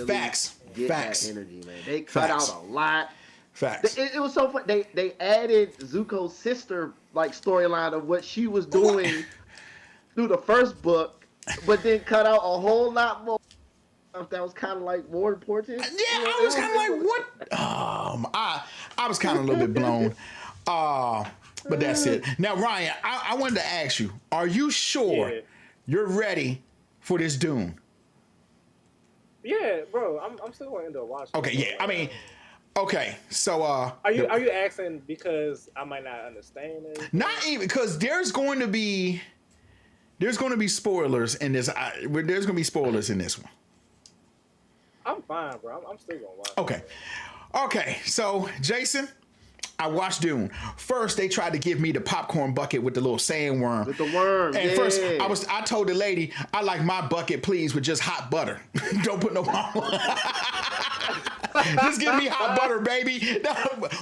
Get that energy, man. They cut out a lot. Facts. It was so fun. They added Zuko's sister like storyline of what she was doing through the first book, but then cut out a whole lot more stuff that was kind of like more important. Yeah, I was kind of like, what? I was kind of a little bit blown. But that's it. Now, Ryan, I wanted to ask you, are you sure you're ready for this Dune? Yeah, bro, I'm still going to end up watching. Okay, yeah. I mean, okay, so are you asking because I might not understand it? Not even because there's going to be spoilers in this. There's going to be spoilers in this one. I'm fine, bro. I'm still going to watch. Okay. So Jason, I watched Dune. First, they tried to give me the popcorn bucket with the little sandworm. With the worm, and first, I told the lady, I like my bucket, please, with just hot butter. Don't put no Just give me hot butter, baby.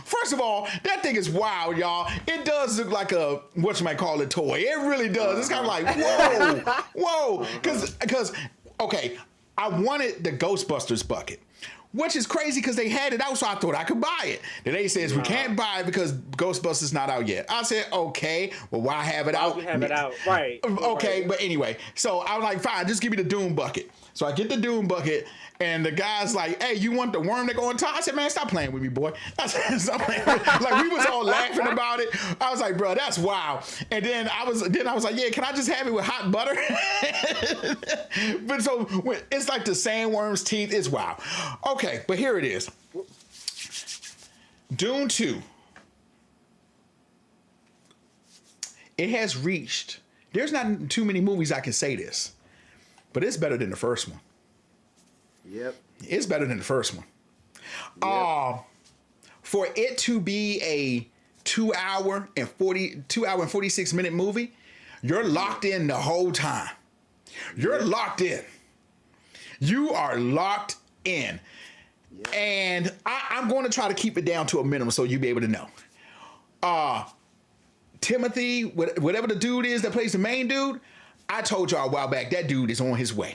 First of all, that thing is wild, y'all. It does look like a whatchamacallit toy. It really does. It's kind of like, whoa. Because, okay, I wanted the Ghostbusters bucket, which is crazy because they had it out, so I thought I could buy it. Then they says we can't buy it because Ghostbusters not out yet. I said, okay, well, why have it out? You have it out, right? Okay, right. but anyway, so I was like, fine, just give me the Dune bucket. So I get the Dune bucket, and the guy's like, hey, you want the worm that go on top? I said, man, stop playing with me, boy. I said, stop playing with me. Like, we was all laughing about it. I was like, bro, that's wild. And then I was like, yeah, can I just have it with hot butter? But so it's like the sandworm's teeth. It's wild. Okay, but here it is. Dune 2. It has reached, there's not too many movies I can say this, but it's better than the first one. Yep. It's better than the first one. Yep. For it to be a 2 hour and 46 minute movie, you're locked in the whole time. You're locked in. You are locked in. Yep. And I'm going to try to keep it down to a minimum so you'll be able to know. Timothy, whatever the dude is that plays the main dude, I told y'all a while back, that dude is on his way.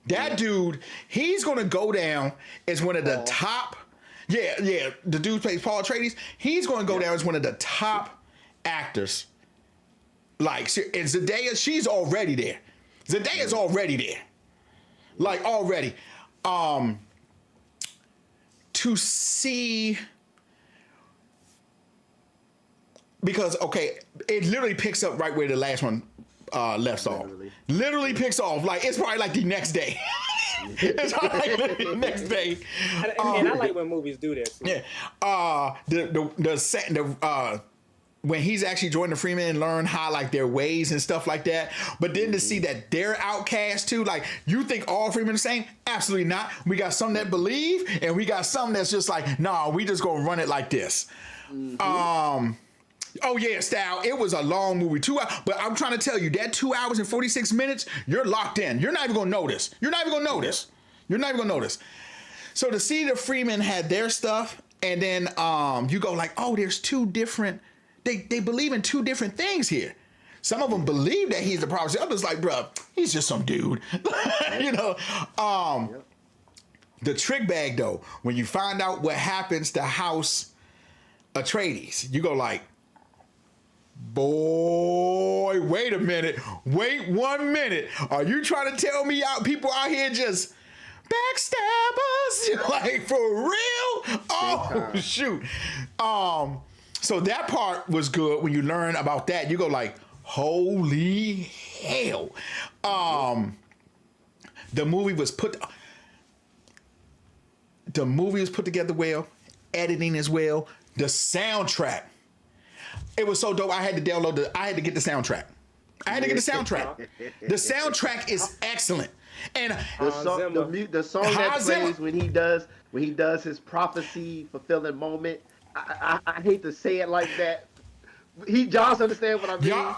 That dude, he's going to go down as one of the top. Yeah. The dude plays Paul Atreides. He's going to go down as one of the top actors. Like, and Zendaya, she's already there. Zendaya's already there. Like, already. To see... Because, okay, it literally picks up right where the last one left off. Literally picks off. Like, it's probably like the next day. It's probably like the next day. And I like when movies do that. Too. Yeah. When he's actually joining the Freeman and learn how, like, their ways and stuff like that. But then to see that they're outcast too. Like, you think all Freemen are the same? Absolutely not. We got some that believe, and we got some that's just like, nah, we just gonna run it like this. Oh yeah, Style. It was a long movie, 2 hours. But I'm trying to tell you, that 2 hours and 46 minutes, you're locked in. You're not even gonna notice. You're not even gonna notice. So to see the Freemen had their stuff, and then you go like, oh, there's two different. They believe in two different things here. Some of them believe that he's the prophet. Others like, bro, he's just some dude. You know. The trick bag though, when you find out what happens to House Atreides, you go like, boy, wait a minute. Wait 1 minute. Are you trying to tell me people out here just backstabbers? Like, for real? Oh, shoot. So that part was good. When you learn about that, you go like, holy hell. The movie was put together well, editing as well. The soundtrack. It was so dope. I had to get the soundtrack. The soundtrack is excellent. And the song that plays when he does his prophecy fulfilling moment. I hate to say it like that. Y'all understand what I mean? Yeah,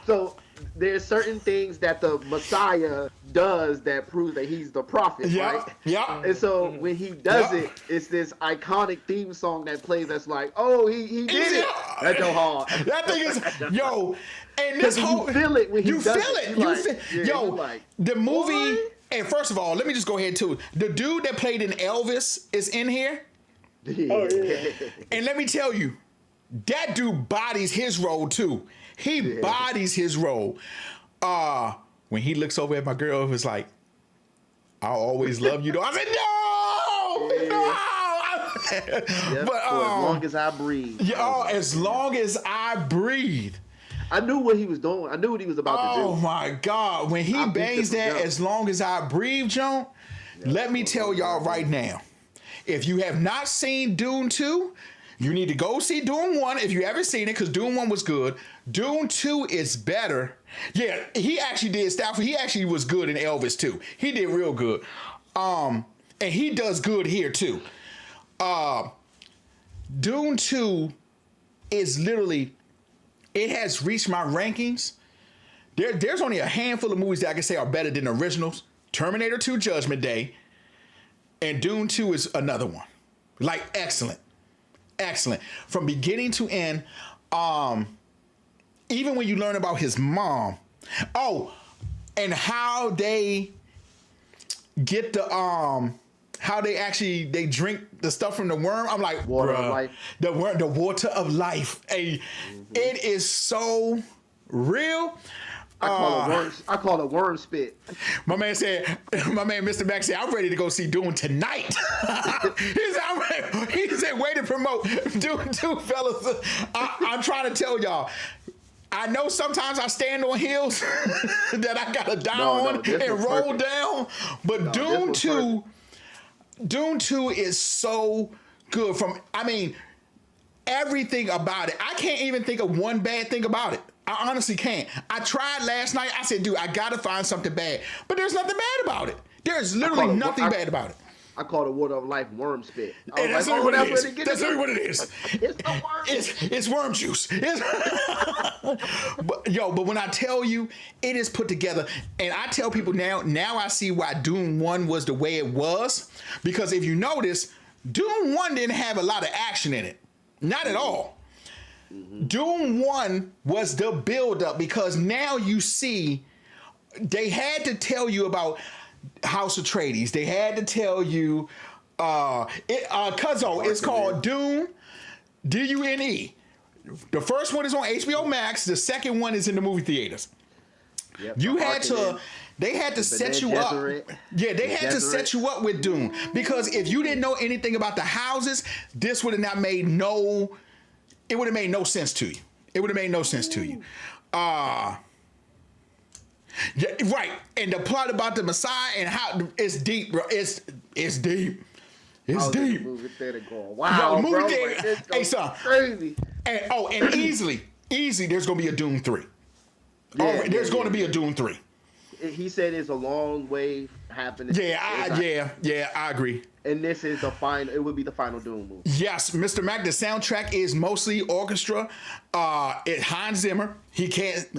so there's certain things that the Messiah does that proves that he's the prophet, right? Yeah. And so when he does it, it's this iconic theme song that plays that's like, oh, he did it. That's your hard. That thing is, yo, and this whole... You feel it when he does it. The movie... What? And first of all, let me just go ahead too. The dude that played in Elvis is in here. Yeah. And let me tell you, that dude bodies his role too. He bodies his role. When he looks over at my girl, it was like, I'll always love you. I said, no. Yep, but for as long as I breathe. Yeah, as long as I breathe. I knew what he was doing. I knew what he was about to do. Oh my God. When he bangs that, as long as I breathe, Joan, let me tell y'all right now. If you have not seen Dune 2, you need to go see Dune 1 if you haven't seen it, because Dune 1 was good. Dune 2 is better. Yeah, he actually did Stafford. He actually was good in Elvis too. He did real good. And he does good here too. Dune 2 is literally, it has reached my rankings. There's only a handful of movies that I can say are better than the originals. Terminator 2 Judgment Day. And Dune 2 is another one. Like, excellent. Excellent. From beginning to end. Even when you learn about his mom. Oh, and how they get the how they drink the stuff from the worm. I'm like, Water bruh, of life. the water of life. Hey, it is so real. I call it worm spit. My man, Mr. Max said, I'm ready to go see Dune tonight. He said, way to promote Dune 2, fellas. I'm trying to tell y'all, I know sometimes I stand on hills that I gotta die on and roll down, but Dune 2 is so good. Everything about it. I can't even think of one bad thing about it. I honestly can't. I tried last night. I said, dude, I gotta find something bad. But there's nothing bad about it. There's literally nothing bad about it. I call it water of life worm spit. And that's what it is. That's it. what it is. It's the worm. It's worm juice. But when I tell you, it is put together. And I tell people now I see why Dune 1 was the way it was. Because if you notice, Dune 1 didn't have a lot of action in it. Not at all. Dune 1 was the build-up because now you see they had to tell you about House Atreides. They had to tell you Cuzzo, it's called Dune, Dune. The first one is on HBO Max. The second one is in the movie theaters. Yep, they had to set you up. Yeah, they had to set you up with Dune. Because if you didn't know anything about the houses, this would have not made it would have made no sense to you. It would have made no sense to you. Yeah, right. And the plot about the Messiah and how it's deep, bro. It's deep. It's deep. Movie theater going, wow, movie bro. theater. Hey, son. Crazy. And easily, there's gonna be a Dune 3. There's going to be a Dune 3. He said it's a long way happening. I agree. And this is the final. It would be the final Dune movie. Yes, Mr. Mac. The soundtrack is mostly orchestra. Hans Zimmer. He can't.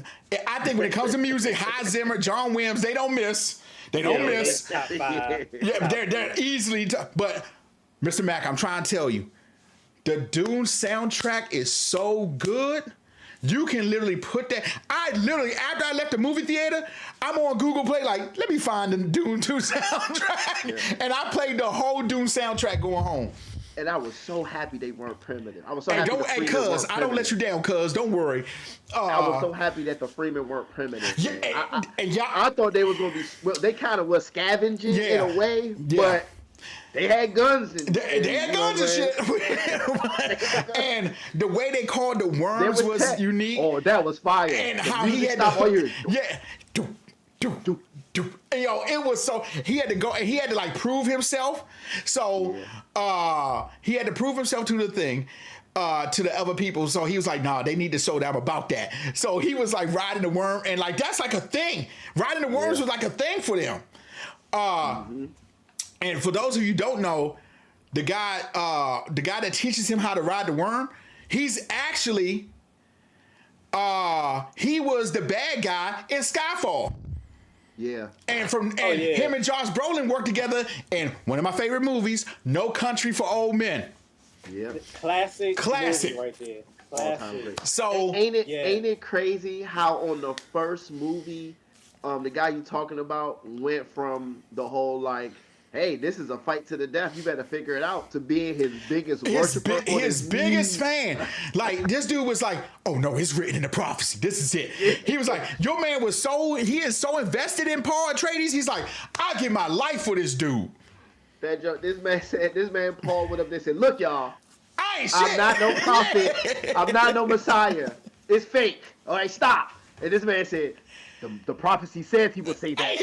I think when it comes to music, Hans Zimmer, John Williams, they don't miss. They don't miss. Yeah, they're easily. But Mr. Mac, I'm trying to tell you, the Dune soundtrack is so good. You can literally put that. After I left the movie theater, I'm on Google Play, like, let me find the Dune 2 soundtrack. Yeah. And I played the whole Dune soundtrack going home. And I was so happy they weren't primitive. I was so happy. Hey, cuz, I don't let you down, cuz. Don't worry. I was so happy that the Freemen weren't primitive. Yeah, I thought they was going to be, well, they kind of was scavenging in a way, but they had guns and they had guns and shit. And the way they called the worms was unique. Oh, that was fire. And how he had to it was so he had to go and he had to like prove himself. So he had to prove himself to the thing. To the other people, so he was like, nah, they need to show them about that. So he was like riding the worm, and like that's like a thing. Riding the worms was like a thing for them. And for those of you who don't know, the guy that teaches him how to ride the worm, he's actually he was the bad guy in Skyfall. Yeah. And him and Josh Brolin worked together in one of my favorite movies, No Country for Old Men. Yeah. Classic right there. Classic. So ain't it crazy how on the first movie, the guy you talking about went from the whole like, hey, this is a fight to the death, you better figure it out, to being his biggest worshiper. His biggest fan. Like, this dude was like, oh no, it's written in the prophecy. This is it. He was like, your man he is so invested in Paul Atreides. He's like, I'll give my life for this dude. That joke, this man Paul went up there and said, look, y'all, I ain't shit. I'm not no prophet. I'm not no Messiah. It's fake. All right, stop. And this man said, the prophecy says he would say that.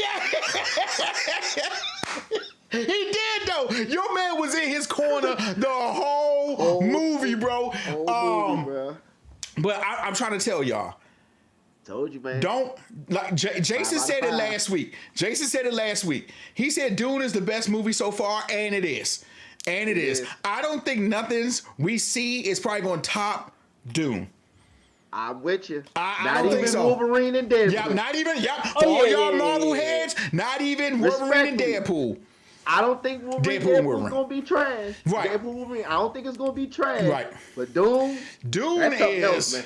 He did though. Your man was in his corner the whole movie, bro. But I'm trying to tell y'all. Told you, man. Don't like Jason said it last week. He said Dune is the best movie so far, and it is. And it is. I don't think nothing's we see is probably going to top Dune. I'm with you. I don't think so. Wolverine and Deadpool. Yeah, not even. Yeah, for all y'all Marvel heads, not even Wolverine and Deadpool. I don't think Wolverine Deadpool's gonna be trash. Right. Deadpool Wolverine, I don't think it's gonna be trash. Right. But Dune is. Else, man.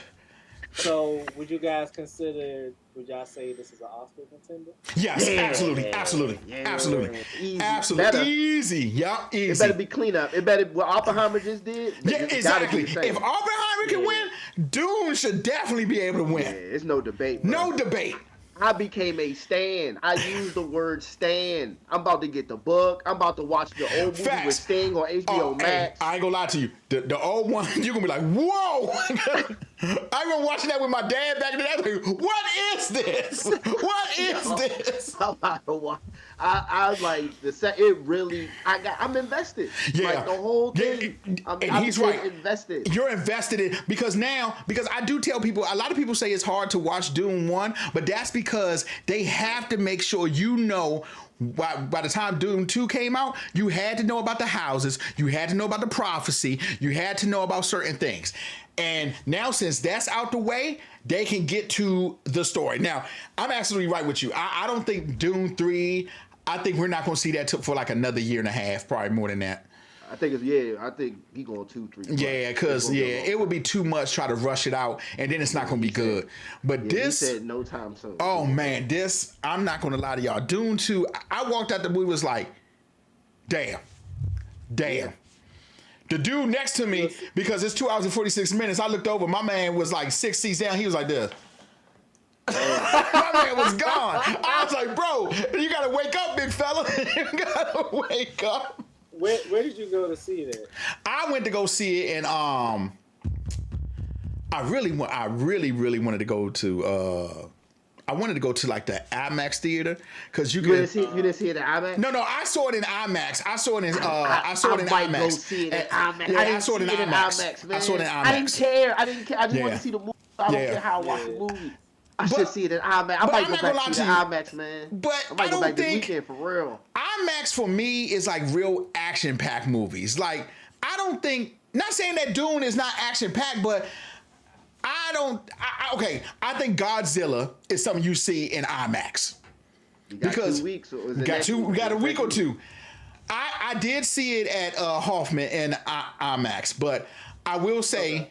So, would you guys consider? Would y'all say this is an Oscar contender? Yes, absolutely. Easy. Absolutely. Easy. Yeah, easy. It better be cleanup. It better what Oppenheimer just did. Yeah, exactly. If Oppenheimer can win, Dune should definitely be able to win. Yeah, it's no debate. Bro. No debate. I became a stan. I used the word stan. I'm about to get the book. I'm about to watch the old movie with Sting on HBO Max. Hey, I ain't gonna lie to you. The old one, you're gonna be like, whoa! I remember watching that with my dad back in the day. Like, what is this? What is this? I'm about to watch. I was like, it really, I'm invested. Yeah. Like the whole thing. And he's right. Invested. You're invested in, because I do tell people, a lot of people say it's hard to watch Dune 1, but that's because they have to make sure by the time Dune 2 came out, you had to know about the houses, you had to know about the prophecy, you had to know about certain things. And now, since that's out the way, they can get to the story. Now, I'm absolutely right with you. I don't think Dune 3, I think we're not going to see that for like another year and a half, probably more than that. I think I think he going 2, 3. Yeah, because it would be too much try to rush it out, and then it's not going to be good. But this, he said no time soon. Oh man, this, I'm not going to lie to y'all. Dune 2, I walked out the movie, was like, damn. Yeah. The dude next to me, because it's 2 hours and 46 minutes, I looked over, my man was like 6 seats down. He was like this. My man was gone. I was like, bro, you got to wake up, big fella. You got to wake up. Where did you go to see that? I went to go see it, and I really wanted to go to. I wanted to go to like the IMAX theater because you didn't see it in IMAX. No, I saw it in IMAX. I saw it in IMAX. Go see it in IMAX. Yeah, I saw it in IMAX, man. I saw it in IMAX. I didn't care. I just wanted to see the movie. I don't care how I watch the movie. I should see it in IMAX. I might go back to the IMAX, man. But I might go back this weekend for real. IMAX for me is like real action-packed movies. Like, I don't think, not saying that Dune is not action-packed, but I think Godzilla is something you see in IMAX. You got 2 weeks. We got a week or two. I did see it at Hoffman and IMAX, but I will say,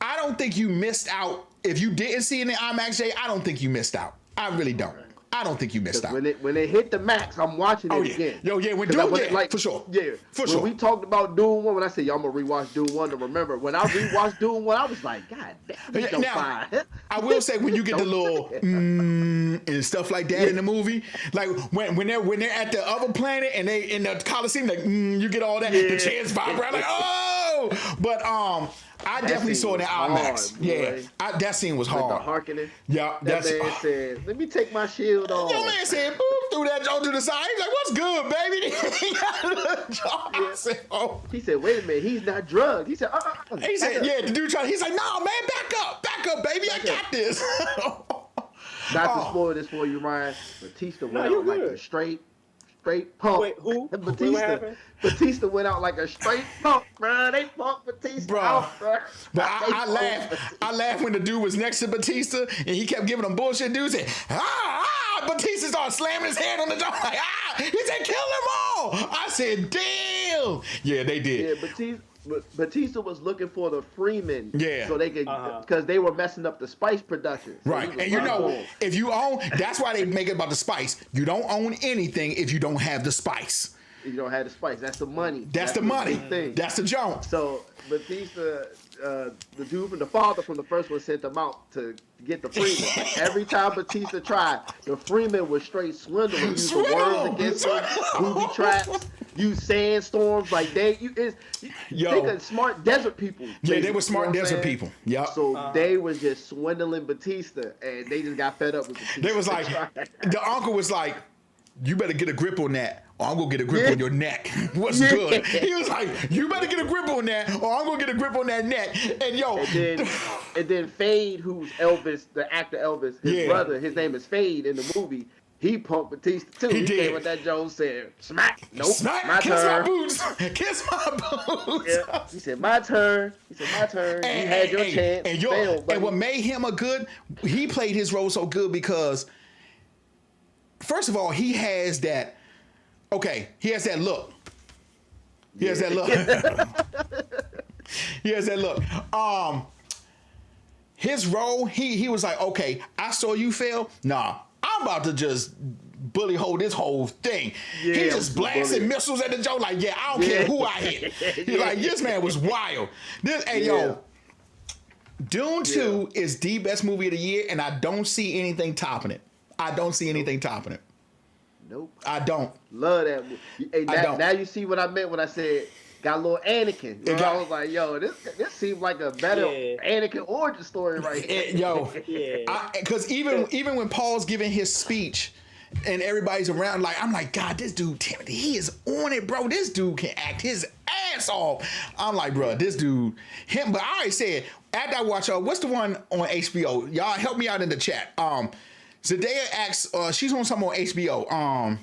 I don't think you missed out. If you didn't see it in IMAX, Jay, I don't think you missed out. I really don't. I don't think you missed out. When it hit the max, I'm watching it again. When Dune, for sure. Yeah, for sure. When we talked about Dune 1, when I said, I'm going to rewatch Dune 1 to remember, when I rewatched Dune 1, I was like, God damn, now, I will say, when you get the little and stuff like that in the movie, like when they're at the other planet and they in the Coliseum, like you get all that, the chairs vibrate, like, oh! But I definitely saw it in IMAX. That scene was hard. The harkening. Yeah, that man said, "Let me take my shield off." Your man said, "Boop," threw that joint to the side. He's like, "What's good, baby?" I said, "Oh." He said, "Wait a minute, he's not drugged." He said, He said, "Yeah." The dude tried. He's like, "No, man, back up, baby. I got this." Not to spoil this for you, Ryan. Batista went out like a straight punk. Wait, who? Batista went out like a straight punk, bro. They punked Batista out, bro. But I laughed when the dude was next to Batista and he kept giving him bullshit. Dude said, Batista started slamming his hand on the door like, He said, kill them all. I said, damn. Yeah, they did. Yeah, Batista was looking for the Freeman, so they could, because they were messing up the Spice production. So right, and if you own, that's why they make it about the spice. You don't own anything if you don't have the spice. You don't have the spice. That's the money. That's the money. Thing. That's the junk. So Batista, the dude from the father from the first one sent them out to get the Freeman. Every time Batista tried, the Freeman was straight swindling. Use the words against him, booby traps. Use sandstorms like they are smart desert people. Yeah, they were smart desert people. Yeah. So they was just swindling Batista, and they just got fed up with Batista. They was like, the uncle was like, "You better get a grip on that, or I'm gonna get a grip on your neck." What's good? He was like, "You better get a grip on that, or I'm gonna get a grip on that neck." And then Fade, who's Elvis, the actor Elvis, his brother, his name is Fade in the movie. He punked Batista too. He did what that Jones said. Smack. Nope. Smack. My Kiss turn. my boots. Kiss my boots. Yeah. He said, my turn. You had your chance. And what made him he played his role so good because, first of all, he has that. okay, he has that look. He has that look. He has that look. His role, he was like, okay, I saw you fail. Nah, I'm about to just bully hole this whole thing. Yeah, He just blasting missiles at the Joe. Like, yeah, I don't care who I hit. He's like, this man was wild. Yo, Dune 2 is the best movie of the year, and I don't see anything topping it. I don't see anything topping it. Nope. I don't. Love that movie. Hey, now you see what I meant when I said got a little Anakin. You know, I was like, yo, this seems like a better Anakin origin story right here. Because even when Paul's giving his speech and everybody's around, like, I'm like, God, this dude, Timothy, he is on it, bro. This dude can act his ass off. I'm like, bro, this dude, him. But I already said, after I watch, what's the one on HBO? Y'all help me out in the chat. Zendaya acts, she's on something on HBO.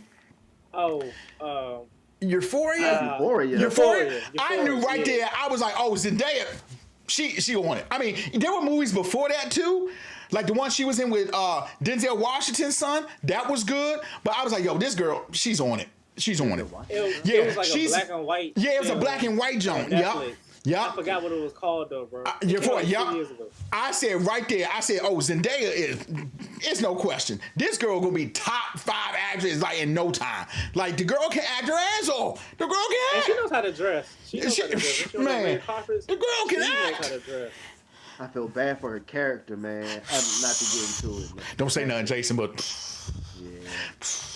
Euphoria? Euphoria. I knew right there. I was like, oh, Zendaya, she on it. I mean, there were movies before that too. Like the one she was in with Denzel Washington's son. That was good. But I was like, yo, this girl, she's on it. She's on it. It was like a black and white. Yeah, it was a black and white joint. Yeah. I forgot what it was called though, bro. I said right there, oh, Zendaya it's no question. This girl gonna be top 5 actress like in no time. Like the girl can act her ass off. The girl can act. And she knows how to dress. Man, the girl can act. Knows how to dress. I feel bad for her character, man. I'm not to get into it, man. Don't say nothing, Jason, but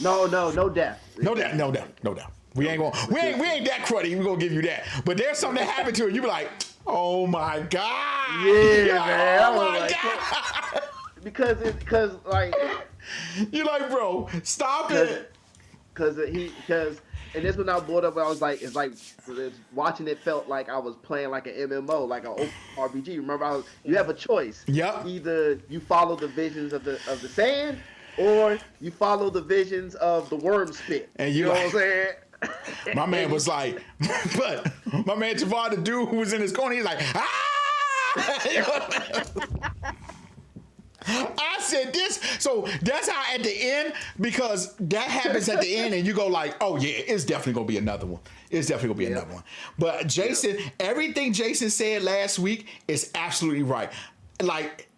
no death. No doubt. We ain't that cruddy. We gonna give you that. But there's something that happened to her. You be like, oh my God. Man. Oh my God. Because you're like, bro, stop it. Because and this when I brought up, I was like, it's like watching it felt like I was playing like an MMO, like an RPG. Remember, you have a choice. Yep. Either you follow the visions of the sand, or you follow the visions of the worm spit. And you know what I'm saying? My man was like, but my man Javon, the dude who was in his corner, he's like, I said this. So that's how at the end, because that happens at the end and you go like, oh yeah, it's definitely gonna be another one. It's definitely gonna be another one. But Jason, everything Jason said last week is absolutely right. Like,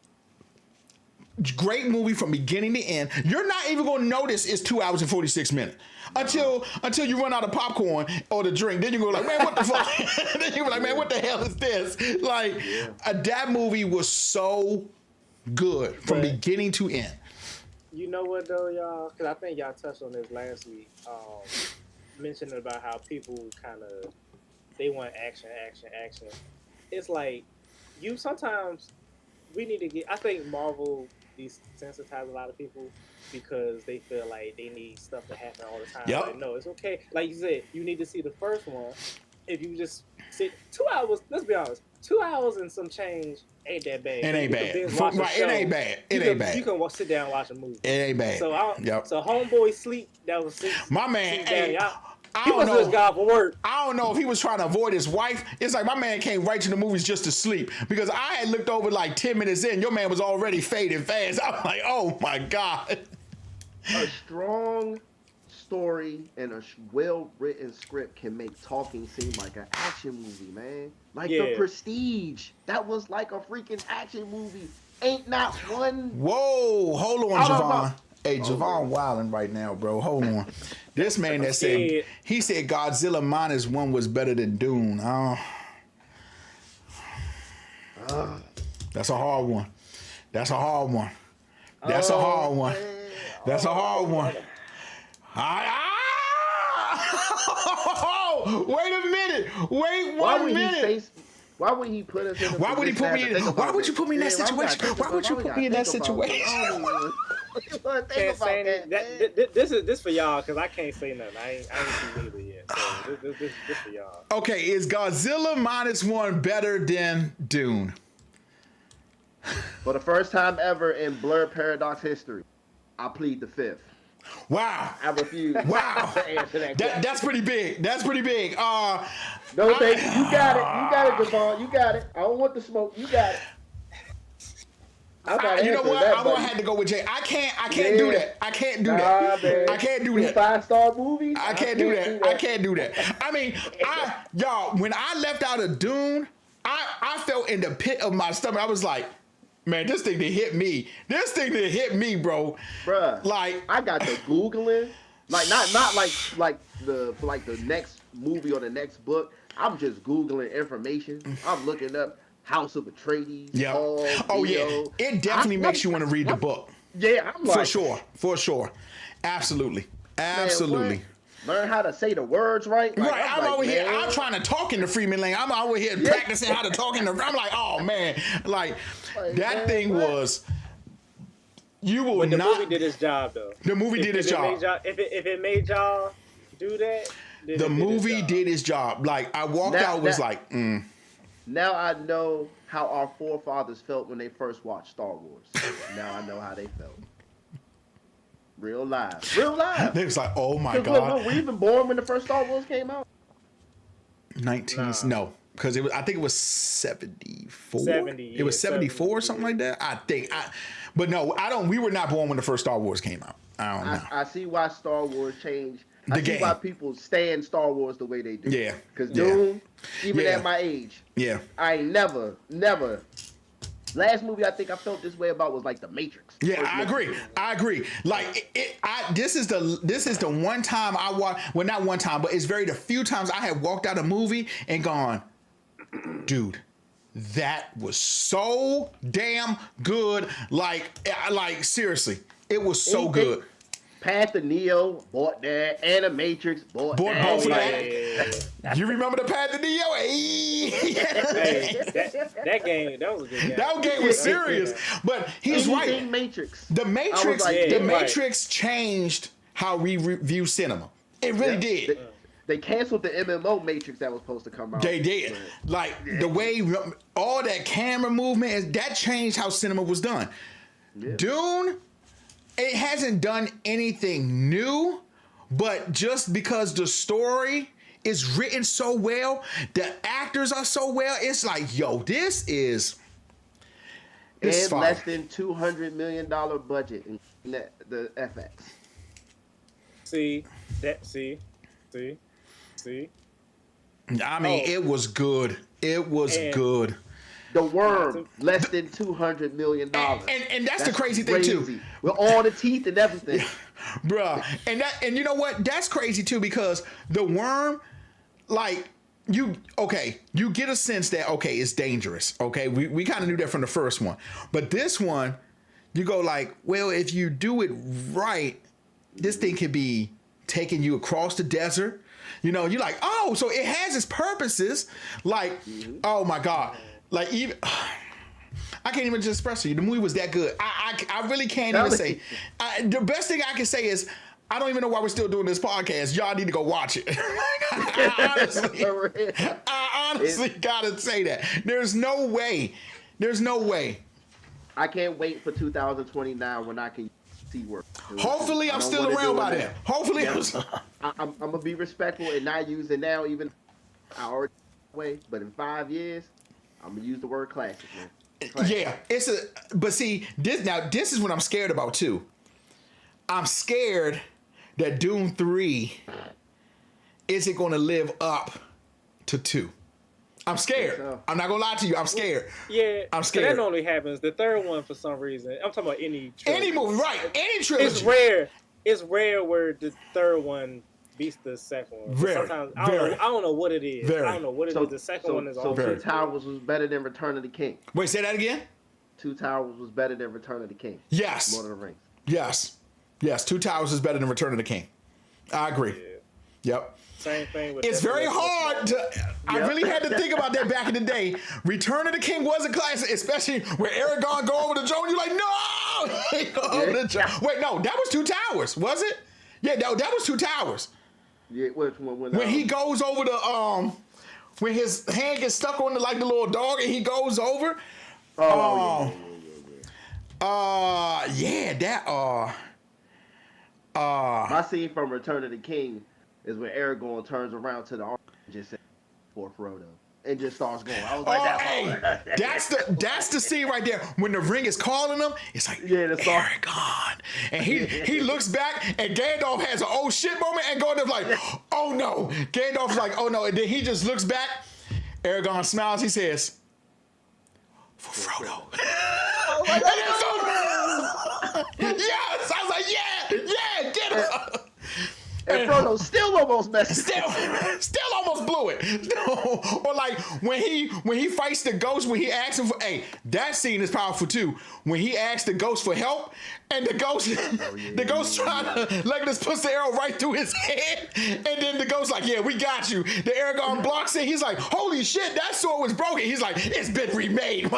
great movie from beginning to end. You're not even gonna notice it's 2 hours and 46 minutes. Until you run out of popcorn or the drink. Then you go like, man, what the fuck? Then you go like, man, what the hell is this? Like, that movie was so good from beginning to end. You know what though, y'all? Because I think y'all touched on this last week. Mentioning about how people kind of, they want action. It's like, sometimes we need to I think Marvel desensitize a lot of people because they feel like they need stuff to happen all the time. Yep. Like, no, it's okay. Like you said, you need to see the first one. If you just sit 2 hours, let's be honest, 2 hours and some change ain't that bad. It ain't bad. It ain't bad. You can sit down and watch a movie. It ain't bad. So Homeboy sleep. That was 6. My man. He was his guy for work. I don't know if he was trying to avoid his wife. It's like my man came right to the movies just to sleep because I had looked over like 10 minutes in. Your man was already fading fast. I'm like, oh my God. A strong story and a well-written script can make talking seem like an action movie, man. Like The Prestige. That was like a freaking action movie. Ain't not one. Whoa, hold on, Javon. Hey, Javon wilding right now, bro. Hold on. This man that said, he said Godzilla -1 was better than Dune. That's a hard one. That's a hard one. That's a hard one. That's a hard one. Wait a minute. Wait 1 minute. Why would he put us in Why would you put me in that situation? Why would you put me in that situation? This for y'all because I can't say nothing. I ain't seen either yet. So this for y'all. Okay, is Godzilla -1 better than Dune? For the first time ever in Blerd Paradox history, I plead the fifth. Wow. I refuse to answer that question. That's pretty big. That's pretty big. No, baby, you got it. You got it, Devon. You got it. I don't want the smoke. You got it. You know what? I'm gonna have to go with Jay. I can't do that. I can't do that. Man. I can't do that. 5-star movies. I can't do that. I can't do that. I mean, y'all, when I left out of Dune, I felt in the pit of my stomach. I was like, man, this thing did hit me. This thing did hit me, bro. Bruh. Like, I got the Googling. Like not like the next movie or the next book. I'm just Googling information. I'm looking up House of Atreides. yeah. Oh yeah. It definitely makes you want to read the book. Yeah, I'm like For sure. Absolutely. Man, learn how to say the words right. Like, Right, I'm over here. I'm trying to talk in the Freeman Lane. I'm over here practicing how to talk in the. I'm like, oh man, like that thing was. You will But the not. movie did its job though. The movie did its job. If it made y'all do that, The movie did its job. Like I walked out, was like, Now I know how our forefathers felt when they first watched Star Wars. Now I know how they felt. Real live. They was like, oh my god. Look, were you even born when the first Star Wars came out? 19s, no, because it was. I think it was 74. 70. It was 74 or something like that. I think. But no, I don't. We were not born when the first Star Wars came out. I don't know. I see why Star Wars changed. I The see game. why people stand Star Wars the way they do. Yeah. Because Dune, even Yeah. at my age, Yeah. I ain't never. Last movie I think I felt this way about was like The Matrix. Yeah, First I Matrix agree. movie. I agree. Like this is the one time I watched. Well, not one time, but it's the few times I had walked out a movie and gone, dude, that was so damn good. Like seriously, it was so Anything- good. Path to Neo, bought that. Animatrix, bought Bought that. both of Like, that. You remember the Path to Neo? Hey. Hey, that game, that was a good game. That game was serious, but he's anything right. Matrix. The Matrix, like, the yeah, Matrix changed how we view cinema. It really did. They canceled the MMO Matrix that was supposed to come out. They did. Like the way all that camera movement, that changed how cinema was done. Yeah. Dune, it hasn't done anything new, but just because the story is written so well, the actors are so well, it's like, yo, this is And fire. less than $200 million budget in the FX. See. I mean, it was good. It was And- good. The Worm, less than $200 million. And that's the crazy thing too. With all the teeth and everything. Bruh. And you know what? That's crazy too, because the Worm, like, you get a sense that it's dangerous. Okay. We kind of knew that from the first one. But this one, you go like, well, if you do it right, this thing could be taking you across the desert. You know, you're like, oh, so it has its purposes. Like, oh my God. Like, even I can't even just express to you. The movie was that good. I really can't even say. The best thing I can say is, I don't even know why we're still doing this podcast. Y'all need to go watch it. I honestly gotta say that. There's no way. I can't wait for 2029 when I can see work. Hopefully, I'm still around by then. Hopefully, I'm gonna be respectful and not use it now. Even I already way, but in 5 years, I'm gonna use the word classic, man. Classic. Yeah, but see, this is what I'm scared about too. I'm scared that Dune 3 isn't going to live up to 2. I'm scared. So. I'm not going to lie to you. I'm scared. Yeah, I'm so scared. that normally happens. The third one, for some reason, I'm talking about any trilogy. Any movie, right? Any trilogy. It's rare. It's rare where the third one beats the second one. Very, Sometimes I very. don't know what it is. Very. I don't know what it is. The second one is so all Two very. Towers was better than Return of the King. Wait, say that again? Two Towers was better than Return of the King. Yes. Lord of the Rings. Yes. Two Towers is better than Return of the King. I agree. Yeah. Yep. Same thing with. It's very hard to. I really had to think about that back in the day. Return of the King was a classic, especially where Aragorn go over the throne. You're like, no, he go over the throne. Wait, no, that was Two Towers, was it? Yeah, that was Two Towers. Yeah, which one? When he goes over the when his hand gets stuck on the little dog and he goes over. My scene from Return of the King is when Aragorn turns around to the army and just says, "For Frodo." and just starts going. I was like, that's the scene right there when the ring is calling him. It's like Aragon, and he looks back, and Gandalf has an oh shit moment, and Gandalf's like, oh no. Gandalf's like, oh no, and then he just looks back. Aragon smiles. He says, for Frodo. oh my God, Yes, I was like, yeah, get her. and Frodo still almost messed it. Still almost blew it. Or like when he fights the ghost, when he asks him for, hey, that scene is powerful too. When he asks the ghost for help, and the ghost trying to Legolas puts the arrow right through his head, and then the ghost like, yeah, we got you. The Aragorn blocks it. He's like, holy shit, that sword was broken. He's like, it's been remade.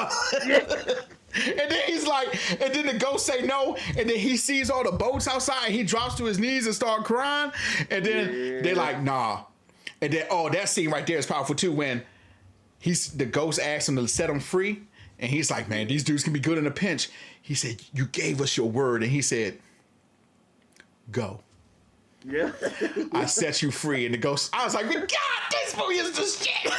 And then he's like, and then the ghost say no, and then he sees all the boats outside, and he drops to his knees and start crying, and then they're like, nah. And then, that scene right there is powerful too, when the ghost asks him to set him free, and he's like, man, these dudes can be good in a pinch. He said, you gave us your word, and he said, go. Yeah. I set you free, and the ghost, I was like, God, this movie is the shit.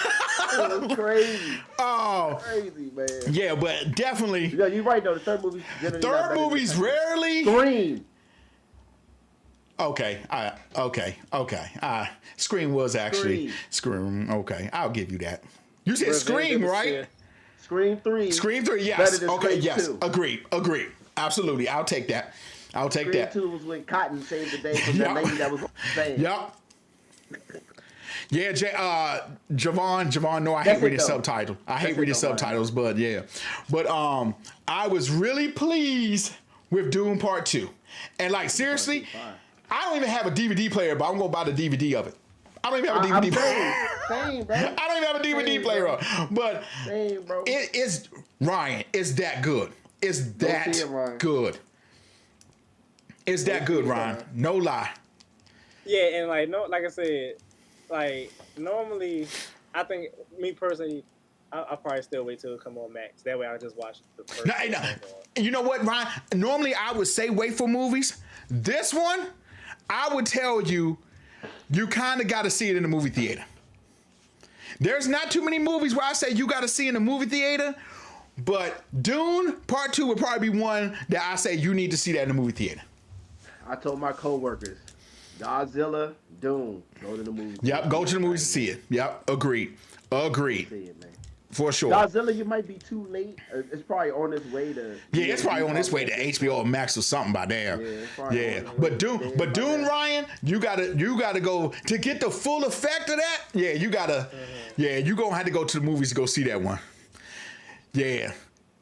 It was crazy. Oh. Crazy, man. Yeah, but definitely. Yeah, you're right, though. The third movie's rarely. Scream. Okay. Scream was actually Scream. Okay, I'll give you that. You said Scream, right? Scream 3. Scream 3, yes. Better than Okay, Scream yes. 2. Agreed. Absolutely. I'll take that. Scream 2 was when Cotton saved the day from that lady that was on the stage. Yep. Yeah, Javon, no, I hate reading subtitles. I hate reading subtitles, but yeah. But I was really pleased with Dune Part 2. And like, seriously, I don't even have a DVD player, but I'm going to buy the DVD of it. I don't even have a DVD player. Same, bro. I don't even have a DVD player, but it's Ryan. It's that good. It's that good. It's that good, Ryan. No lie. Yeah, and like I said, like normally, I think me personally, I'll probably still wait till it come on Max. That way I just watch the first. No. You know what, Ryan? Normally I would say wait for movies. This one, I would tell you, you kind of got to see it in the movie theater. There's not too many movies where I say you got to see in the movie theater, but Dune Part 2 would probably be one that I say you need to see that in the movie theater. I told my coworkers, Godzilla, Dune, go to the movies. Yep, go to the movies to see it. Yep, agreed. See it, man. For sure. Godzilla, you might be too late. It's probably on its way to. Yeah, it's probably on its way to HBO Max or something by there. Yeah. But Dune, Ryan, you gotta go to get the full effect of that. Yeah, you gotta. Yeah, you gonna have to go to the movies to go see that one. Yeah.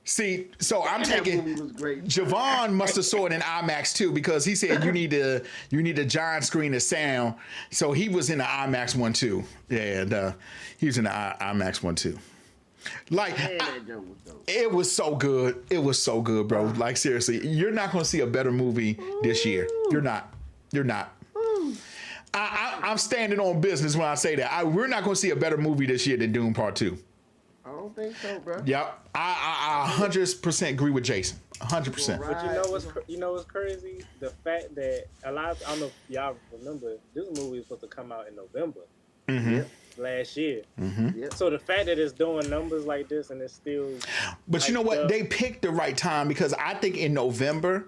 See, so I'm taking. Javon must have saw it in IMAX too, because he said you need a giant screen of sound. So he was in the IMAX one too. Yeah, he was in the IMAX one too. Like, it was so good. It was so good, bro. Like, seriously, you're not going to see a better movie this year. You're not. I'm standing on business when I say that. We're not going to see a better movie this year than Dune Part 2. I don't think so, bro. Yep. I 100% agree with Jason. 100%. But you know what's crazy? The fact that I don't know if y'all remember, this movie was supposed to come out in November. Mm-hmm. Last year. Mm-hmm. Yep. So the fact that it's doing numbers like this and it's still. But you know what? They picked the right time, because I think in November,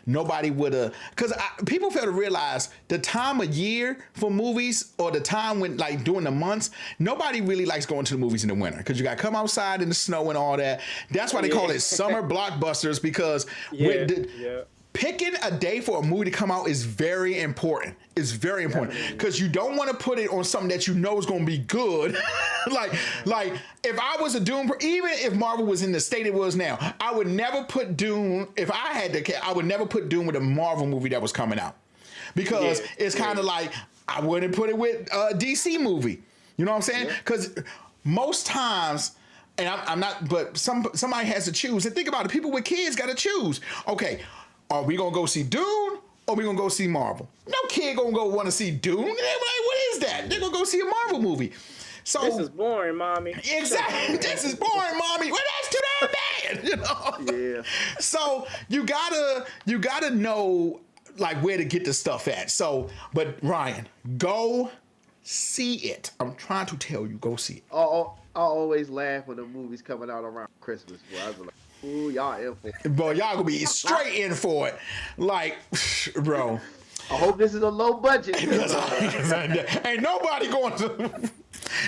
nobody would have. Because people fail to realize the time of year for movies, or the time when, like, during the months, nobody really likes going to the movies in the winter, because you got to come outside in the snow and all that. That's why they call it summer blockbusters, because picking a day for a movie to come out is very important. It's very important, because you don't want to put it on something that you know is going to be good. like if I was a Dune, even if Marvel was in the state it was now, I would never put Dune. If I had to, I would never put Dune with a Marvel movie that was coming out, because it's kind of like I wouldn't put it with a DC movie. You know what I'm saying? Because most times. And I'm not, but somebody has to choose. And think about it. People with kids got to choose. Okay, are we going to go see Dune, or we going to go see Marvel? No kid going to go want to see Dune. They're like, what is that? They're going to go see a Marvel movie. So this is boring, mommy. Exactly. This is boring, mommy. Well, that's too damn bad. You know? Yeah. So you gotta know, like, where to get the stuff at. So, but Ryan, go see it. I'm trying to tell you, go see it. I always laugh when the movie's coming out around Christmas. Boy. I was like, ooh, y'all in for it. Bro, y'all gonna be straight in for it. Like, bro. I hope this is a low budget. Ain't nobody going to.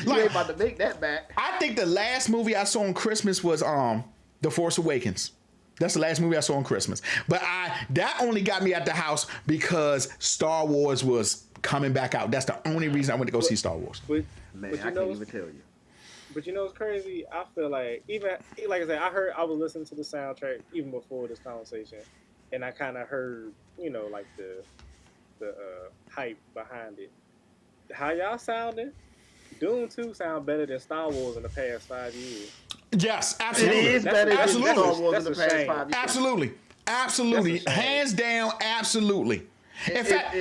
You ain't about to make that back. I think the last movie I saw on Christmas was The Force Awakens. That's the last movie I saw on Christmas. But that only got me at the house because Star Wars was coming back out. That's the only reason I went to go see Star Wars. Man, I can't even tell you. But you know what's crazy? I feel like even like I said, I was listening to the soundtrack even before this conversation, and I kind of heard like the hype behind it. How y'all sounding? Dune 2 sound better than Star Wars in the past 5 years. Yes, absolutely. It is better than Star Wars in the past 5 years. Absolutely. Hands down, absolutely. In fact,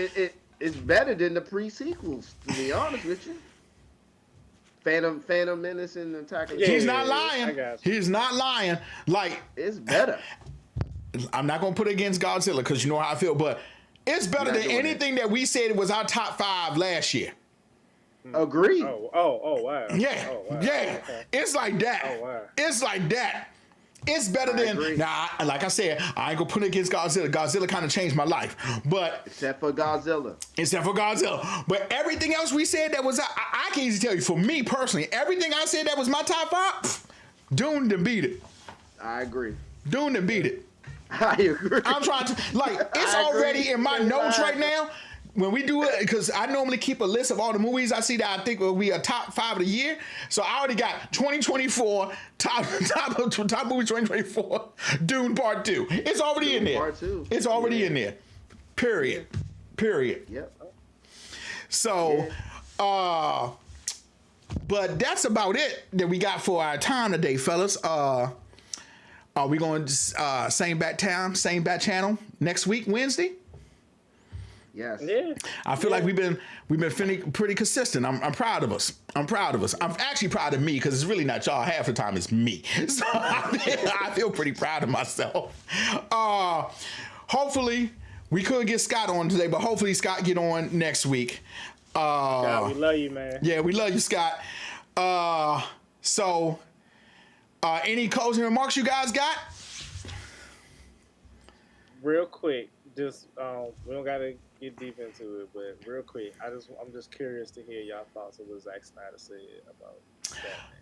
it's better than the pre-sequels, to be honest with you. Phantom Menace and Attack of the He's not lying. He's not lying. Like, it's better. I'm not gonna put it against Godzilla because you know how I feel, but it's better than anything that we said was our top 5 last year. Agreed. Oh wow. Yeah. Oh, wow. Yeah. Okay. It's like that. Oh wow. It's like that. It's better than like I said, I ain't gonna put it against Godzilla. Godzilla kind of changed my life. But except for Godzilla. But everything else we said that was I can easily tell you, for me personally, everything I said that was my top 5, Dune done beat it. I agree. Dune done beat it. I agree. I'm trying to it's already in my notes right now. When we do it, because I normally keep a list of all the movies I see that I think will be a top 5 of the year. So I already got 2024 top movie 2024 Dune Part 2. It's already Dune in there. Part 2. It's already in there. Period. Yep. So, but that's about it that we got for our time today, fellas. Are we going to same bat town, same bat channel next week, Wednesday? Yes. Yeah. I feel like we've been feeling pretty consistent. I'm proud of us. I'm actually proud of me because it's really not y'all. Half the time it's me. So I feel pretty proud of myself. Hopefully we could get Scott on today, but hopefully Scott get on next week. God, we love you, man. Yeah, we love you, Scott. So any closing remarks you guys got? Real quick, just we don't gotta get deep into it, but real quick, I'm just curious to hear y'all thoughts of what Zack Snyder said about Batman.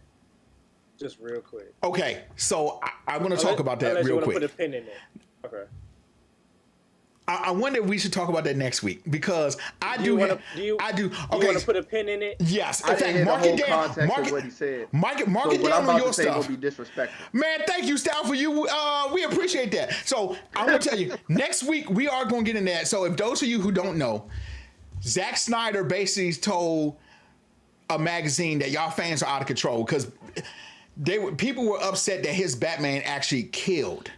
Just real quick. Okay, so I want to talk about that real quick. Put a pin in it. Okay. I wonder if we should talk about that next week because I do. Okay. You want to put a pin in it? Yes. In I fact, didn't mark hear it the whole down. context of what he said. Mark it what down I'm on about your to say stuff. will be disrespectful. Man, thank you, Stout, for you. We appreciate that. So I want to tell you, next week we are going to get in that. So if those of you who don't know, Zack Snyder basically told a magazine that y'all fans are out of control because people were upset that his Batman actually killed.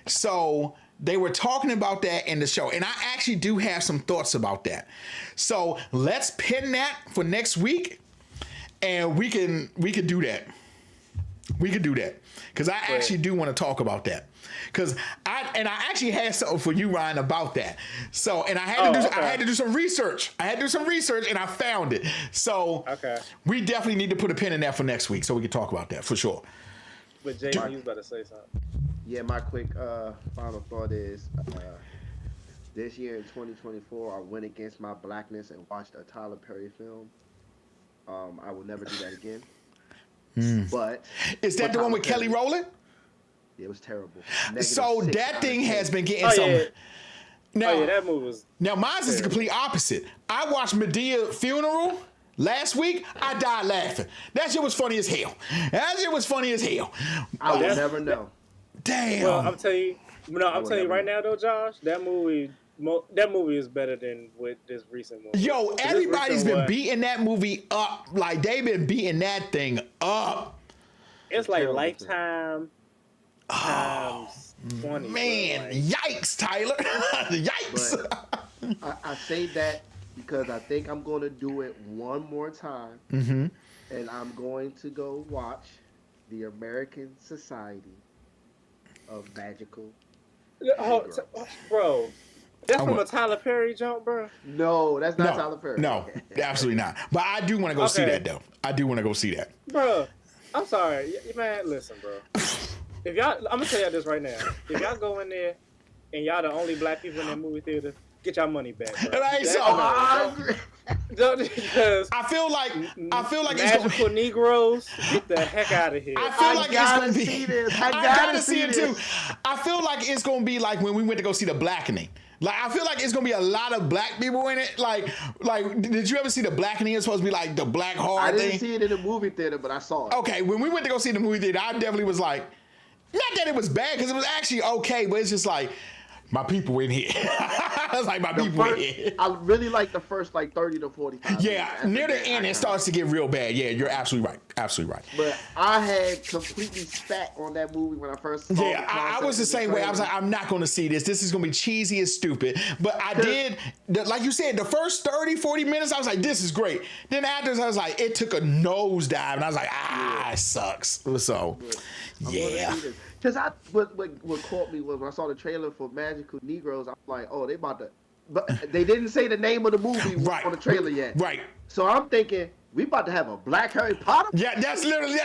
So they were talking about that in the show, and I actually do have some thoughts about that. So let's pin that for next week, and we can do that. We could do that because I actually do want to talk about that. Because I actually had something for you, Ryan, about that. So, and I had to do some research. And I found it. So, we definitely need to put a pin in that for next week so we can talk about that for sure. But Jason, you was about to say something. Yeah, my quick final thought is this year in 2024, I went against my blackness and watched a Tyler Perry film. I will never do that again. But is that the one with Kelly Rowland? It was terrible. So that thing has been getting Now, that movie was. Now, mine is the complete opposite. I watched Medea's funeral last week. I died laughing. That shit was funny as hell. I will never know. Damn. Well, I'm telling you right now though, Josh, that movie is better than with this recent movie. Yo, everybody's been beating that movie up. Like they've been beating that thing up. It's like Lifetime times 20. Man, yikes, Tyler. Yikes. But I say that because I think I'm going to do it one more time. Mm-hmm. And I'm going to go watch the American Society of Magical Bro, That's from a Tyler Perry jump, bro. No, that's not Tyler Perry. No, absolutely not. But I do want to go see that though. I do want to go see that, bro. I'm sorry, man. Listen, bro. If y'all, I'm gonna tell y'all this right now. If y'all go in there and y'all the only black people in that movie theater, get y'all money back, bro. Right, so because I feel like magical Negroes, get the heck out of here. I feel like it's gonna be. See this. I gotta see it too. I feel like it's gonna be like when we went to go see The Blackening. Like I feel like it's gonna be a lot of black people in it. Like, did you ever see The Blackening? It's supposed to be like the black horror thing. I didn't see it in the movie theater, but I saw it. Okay, when we went to go see the movie theater, I definitely was like, not that it was bad, because it was actually okay, but it's just like, my people in here. I was like, my people in here. I really like the first 30 to 45 Yeah, near the end, it starts to get real bad. Yeah, you're absolutely right. Absolutely right. But I had completely spat on that movie when I first saw it. Yeah, I was the same way. I was like, I'm not going to see this. This is going to be cheesy and stupid. But I did, like you said, the first 30, 40 minutes, I was like, this is great. Then afterwards, I was like, it took a nosedive. And I was like, it sucks. So, yeah. Because what caught me was when I saw the trailer for Magical Negroes, I was like, oh, they about to... But they didn't say the name of the movie on the trailer yet. Right. So I'm thinking, we about to have a black Harry Potter? Yeah, that's literally it.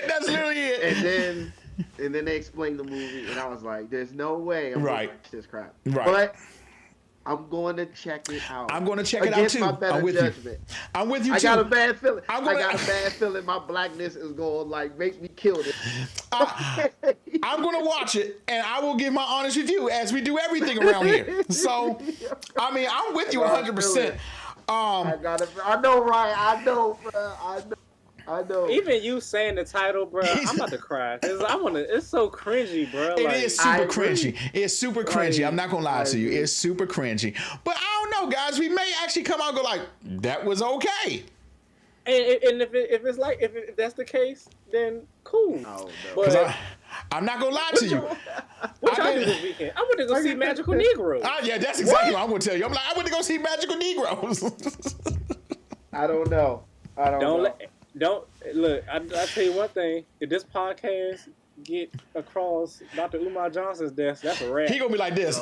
That's literally it. And then they explained the movie, and I was like, there's no way I'm going to watch this crap. Right. But I'm going to check it out. I'm going to check it out, too. My better I'm with judgment. you. I'm with you, too. I got a bad feeling. I got a bad feeling my blackness is going to, make me kill this. I'm going to watch it, and I will give my honest review, as we do everything around here. So, I mean, I'm with you 100%. I know, Ryan. I know, bro. I know. Even you saying the title, bro, I'm about to cry. It's so cringy, bro. It is super cringy. It's super cringy. I'm not gonna lie to you. It's super cringy. But I don't know, guys. We may actually come out and go like, that was okay. And if that's the case, then cool. Oh, no. But I'm not gonna lie to you. What y'all do this weekend? I went to go see Magical Negroes. Yeah, that's exactly what I'm gonna tell you. I'm like, I went to go see Magical Negroes. I don't know. Don't look. I tell you one thing. If this podcast get across Dr. Umar Johnson's desk, that's a wrap. He gonna be like this.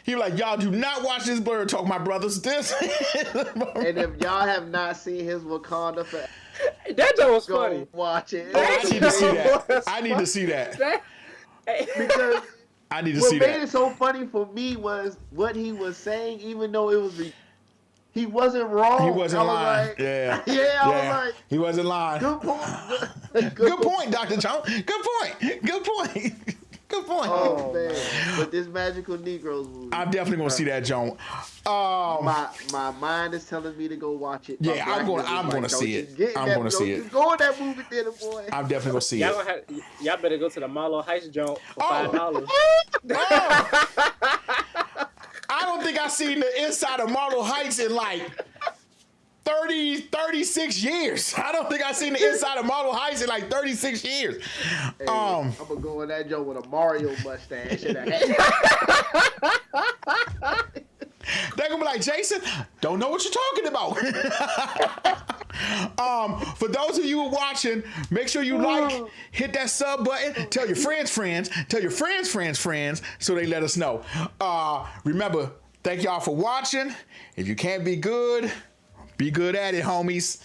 He be like, y'all do not watch this Blerd talk, my brothers. This. And if y'all have not seen his Wakanda for that joke was funny. Watch it. I need to see that. I need to see that. Because I need to see that. What made it so funny for me was what he was saying, even though it was. He wasn't wrong. He wasn't lying. Like, yeah. I was like, he wasn't lying. Good point. Good point, Dr. Jones. Good point. Good point. Good point. Oh man! But this Magical Negroes movie, I'm definitely gonna see that, Joan. My mind is telling me to go watch it. Yeah, I'm gonna see it. I'm gonna see it. Go in that movie theater, boy. I'm definitely gonna see it. Y'all better go to the Marlowe Heist joint for $5. I don't think I've seen the inside of Marlowe Heights in like 36 years. I don't think I've seen the inside of Marlowe Heights in like 36 years. Hey, I'm gonna go in that joint with a Mario mustache and a hat. They're gonna be like, Jason, don't know what you're talking about. For those of you who are watching, make sure you hit that sub button, tell your friends, tell your friends, so they let us know. Remember, thank y'all for watching. If you can't be good at it, homies.